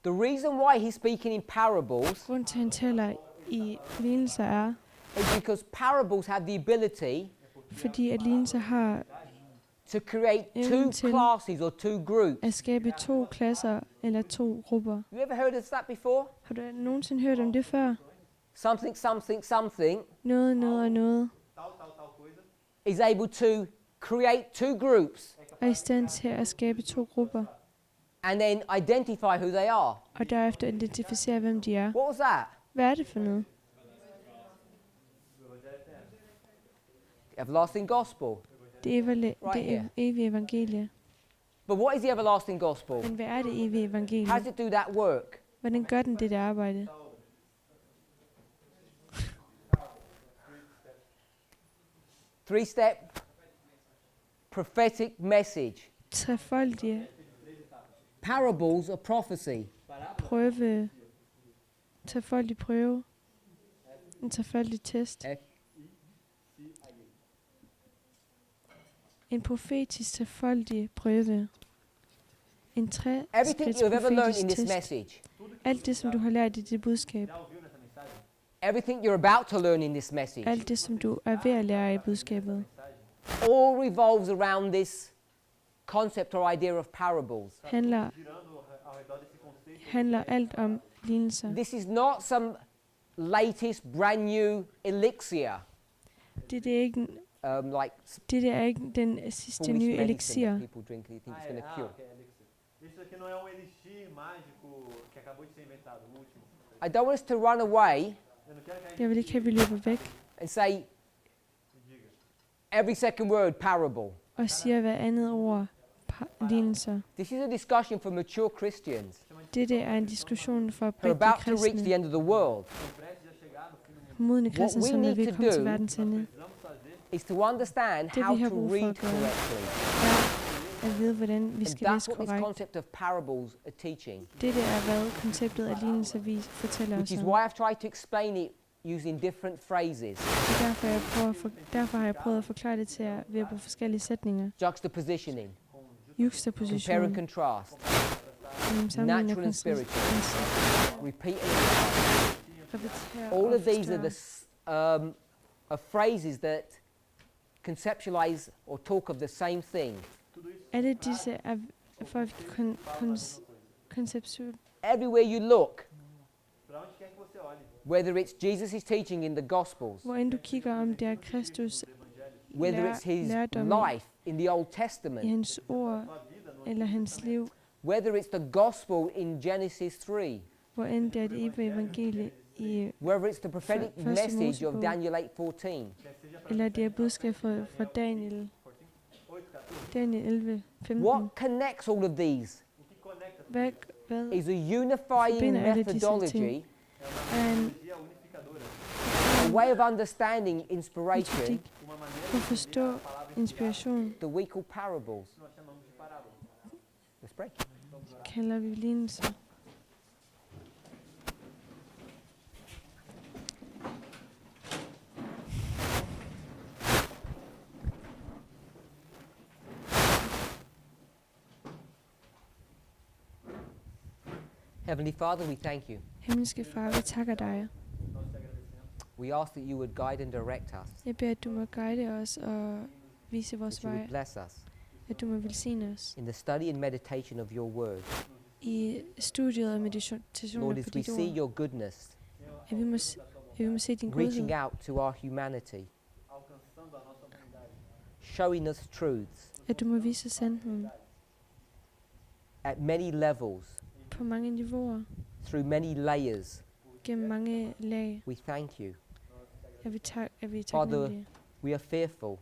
Speaker 1: the reason why he's speaking in parables
Speaker 2: grund til, at han taler i lignelser er,
Speaker 1: is because parables have the ability
Speaker 2: fordi at lignelser har
Speaker 1: to create two
Speaker 2: Evnen til-
Speaker 1: classes or two groups.
Speaker 2: at skabe to klasser eller to grupper.
Speaker 1: You ever heard of that before?
Speaker 2: Har du nogensinde hørt om det før?
Speaker 1: Something, something, something
Speaker 2: Noget og noget
Speaker 3: Tal coisa.
Speaker 1: is able to create two groups
Speaker 2: er i stand til at skabe to grupper,
Speaker 1: and then identify who they are.
Speaker 2: og derefter identificere, hvem de er.
Speaker 1: What was that?
Speaker 2: Hvad er det for noget?
Speaker 1: The everlasting gospel.
Speaker 2: Det
Speaker 1: Right here.
Speaker 2: evige evangelie.
Speaker 1: But what is the everlasting gospel?
Speaker 2: Men hvad er det evige
Speaker 1: How
Speaker 2: evangelie?
Speaker 1: does it do that work?
Speaker 2: Hvordan gør den det der arbejde?
Speaker 1: Three-step prophetic message.
Speaker 2: Trefoldige
Speaker 1: Parables of prophecy.
Speaker 2: prøve. Trefoldig prøve. En trefoldig test.
Speaker 1: Eh?
Speaker 2: En profetisk trefoldig prøve. En
Speaker 1: Everything you've ever learned in
Speaker 2: profetisk
Speaker 1: this
Speaker 2: test.
Speaker 1: message,
Speaker 2: Alt det, som du har lært i det budskab.
Speaker 3: Já ouviu nessa mensagem?
Speaker 1: everything you're about to learn in this message,
Speaker 2: Alt det, som du er ved at lære i budskabet.
Speaker 1: all revolves around this concept or idea of parables.
Speaker 2: Handler
Speaker 3: Girando ao redor desse conceito.
Speaker 2: handler alt om lignelser.
Speaker 1: This is not some latest, brand new elixir,
Speaker 2: Det er ikke,
Speaker 1: like
Speaker 2: det er ikke den sidste
Speaker 1: foolish
Speaker 2: nye
Speaker 1: medicine
Speaker 2: elixir.
Speaker 1: that people drink and they think it's going to cure.
Speaker 3: okay, elixir. Isso aqui não é elixir mágico que acabou de ser inventado, o último.
Speaker 1: I don't want us to run away
Speaker 3: Eu não quero que a gente
Speaker 2: Jeg vil ikke have, at vi løber væk
Speaker 1: and say
Speaker 3: diga.
Speaker 1: every second word parable.
Speaker 2: og siger hver andet ord lignelser.
Speaker 1: This is a discussion for mature Christians
Speaker 2: Dette er en diskussion for
Speaker 1: who are
Speaker 2: begge
Speaker 1: about to reach the
Speaker 2: kristne.
Speaker 1: end of the world.
Speaker 3: Estão prestes a chegar no fim do mundo.
Speaker 2: Modne kristne,
Speaker 1: we
Speaker 2: som er
Speaker 1: need
Speaker 2: ved
Speaker 1: to
Speaker 2: at komme til
Speaker 1: do-
Speaker 2: verdens ende,
Speaker 3: Precisamos fazer
Speaker 1: Is to understand
Speaker 2: Det,
Speaker 1: how
Speaker 2: vi har
Speaker 1: to
Speaker 2: brug for
Speaker 1: read
Speaker 2: at gøre.
Speaker 1: correctly.
Speaker 2: er at vide, hvordan vi
Speaker 1: And
Speaker 2: skal
Speaker 1: that's
Speaker 2: læse
Speaker 1: what this
Speaker 2: korrekt.
Speaker 1: concept of parables are teaching.
Speaker 2: Dette er, hvad konceptet af lignelser fortæller
Speaker 1: Which
Speaker 2: os
Speaker 1: is
Speaker 2: om.
Speaker 1: why I've tried to explain it using different phrases,
Speaker 2: Og derfor har jeg prøvet at forklare det til jer ved at bruge forskellige sætninger.
Speaker 1: juxtapositioning, compare
Speaker 2: Juxtaposition,
Speaker 1: and contrast,
Speaker 2: sammenligning
Speaker 1: natural and spiritual, repeat and repeat.
Speaker 2: repetere
Speaker 1: All
Speaker 2: og
Speaker 1: of these are
Speaker 2: forstørre.
Speaker 1: are phrases that conceptualize or talk of the same thing.
Speaker 2: Alle disse er for at konceptuelt.
Speaker 1: Everywhere you look,
Speaker 3: para onde quer que você olhe.
Speaker 1: whether it's Jesus' teaching in the Gospels,
Speaker 2: Hvor end du kigger, om det er Kristus
Speaker 1: whether it's his
Speaker 2: lærdom
Speaker 1: life in the Old
Speaker 2: i
Speaker 1: Testament,
Speaker 2: hans ord eller hans liv,
Speaker 1: whether it's the Gospel in Genesis 3,
Speaker 2: hvor end det er det evige evangelie i,
Speaker 1: whether it's the prophetic
Speaker 2: Første
Speaker 1: message of
Speaker 2: Mosebog.
Speaker 1: Daniel 8:14,
Speaker 2: eller det er budskab fra Daniel 11, 15.
Speaker 1: what connects all of these
Speaker 3: O que conecta
Speaker 2: Hvad
Speaker 1: is a unifying
Speaker 2: Forbinder alle disse
Speaker 1: methodology,
Speaker 2: ting. er en
Speaker 3: dia unificadora,
Speaker 1: a way of understanding inspiration
Speaker 2: metodik
Speaker 3: uma maneira
Speaker 2: for at forstå inspiration,
Speaker 1: that we call parables.
Speaker 3: que nós chamamos de parábola.
Speaker 1: Let's pray.
Speaker 2: kalder vi lignelser.
Speaker 1: Heavenly Father, we thank you.
Speaker 2: Himmelske Far, vi takker dig.
Speaker 3: Nós te agradecemos.
Speaker 1: We ask that you would guide and direct us,
Speaker 2: Jeg beder, at du må guide os og vise vores
Speaker 1: that you would
Speaker 2: vej,
Speaker 1: bless us
Speaker 2: at du må velsigne os.
Speaker 1: in the study and meditation of your word.
Speaker 2: I studiet og meditationer
Speaker 1: Lord,
Speaker 2: på
Speaker 1: as we
Speaker 2: dit
Speaker 1: see
Speaker 2: ord,
Speaker 1: your goodness
Speaker 2: at vi må se din godhed
Speaker 1: reaching out to our humanity,
Speaker 3: Alcançando
Speaker 1: showing us truths
Speaker 2: At du må vise sandheden
Speaker 1: at many levels,
Speaker 2: på mange niveauer,
Speaker 1: through many layers.
Speaker 2: gennem mange lag.
Speaker 1: We thank you.
Speaker 2: Er vi
Speaker 1: Father,
Speaker 2: taknemmelige.
Speaker 1: we are fearful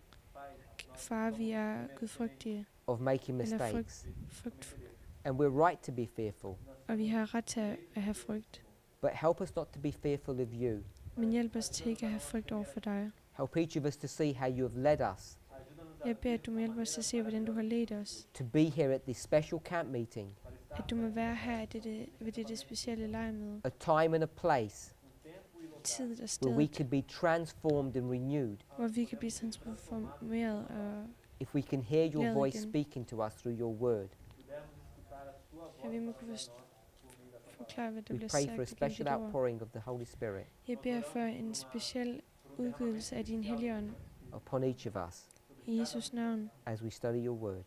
Speaker 2: Far, vi er gudfrygtige,
Speaker 1: of making
Speaker 2: eller
Speaker 1: mistakes,
Speaker 2: frygt,
Speaker 1: and we're right to be fearful.
Speaker 2: og vi har ret til at have frygt.
Speaker 1: But help us not to be fearful of you.
Speaker 2: Men hjælp os til ikke at have frygt over for dig.
Speaker 1: Help each of us to see how you have led us
Speaker 2: Jeg beder, at du må hjælpe os til at se, hvordan du har ledt os.
Speaker 1: to be here at this special camp meeting,
Speaker 2: At du må være her ved dette specielle lejrmøde.
Speaker 1: a time and a place
Speaker 2: Tid og
Speaker 1: where we
Speaker 2: sted,
Speaker 1: can be transformed and renewed
Speaker 2: hvor vi kan blive transformeret og
Speaker 1: if we can hear your
Speaker 2: Glad
Speaker 1: voice
Speaker 2: igen.
Speaker 1: speaking to us through your word.
Speaker 2: at vi må kunne forklare, hvad der
Speaker 1: We
Speaker 2: bliver
Speaker 1: pray
Speaker 2: sagt
Speaker 1: for a
Speaker 2: igennem
Speaker 1: special
Speaker 2: dit ord.
Speaker 1: outpouring of the Holy Spirit
Speaker 2: Jeg beder for en speciel udgivelse af din helligånd
Speaker 1: upon each of us
Speaker 2: i Jesus navn,
Speaker 1: as we study your word.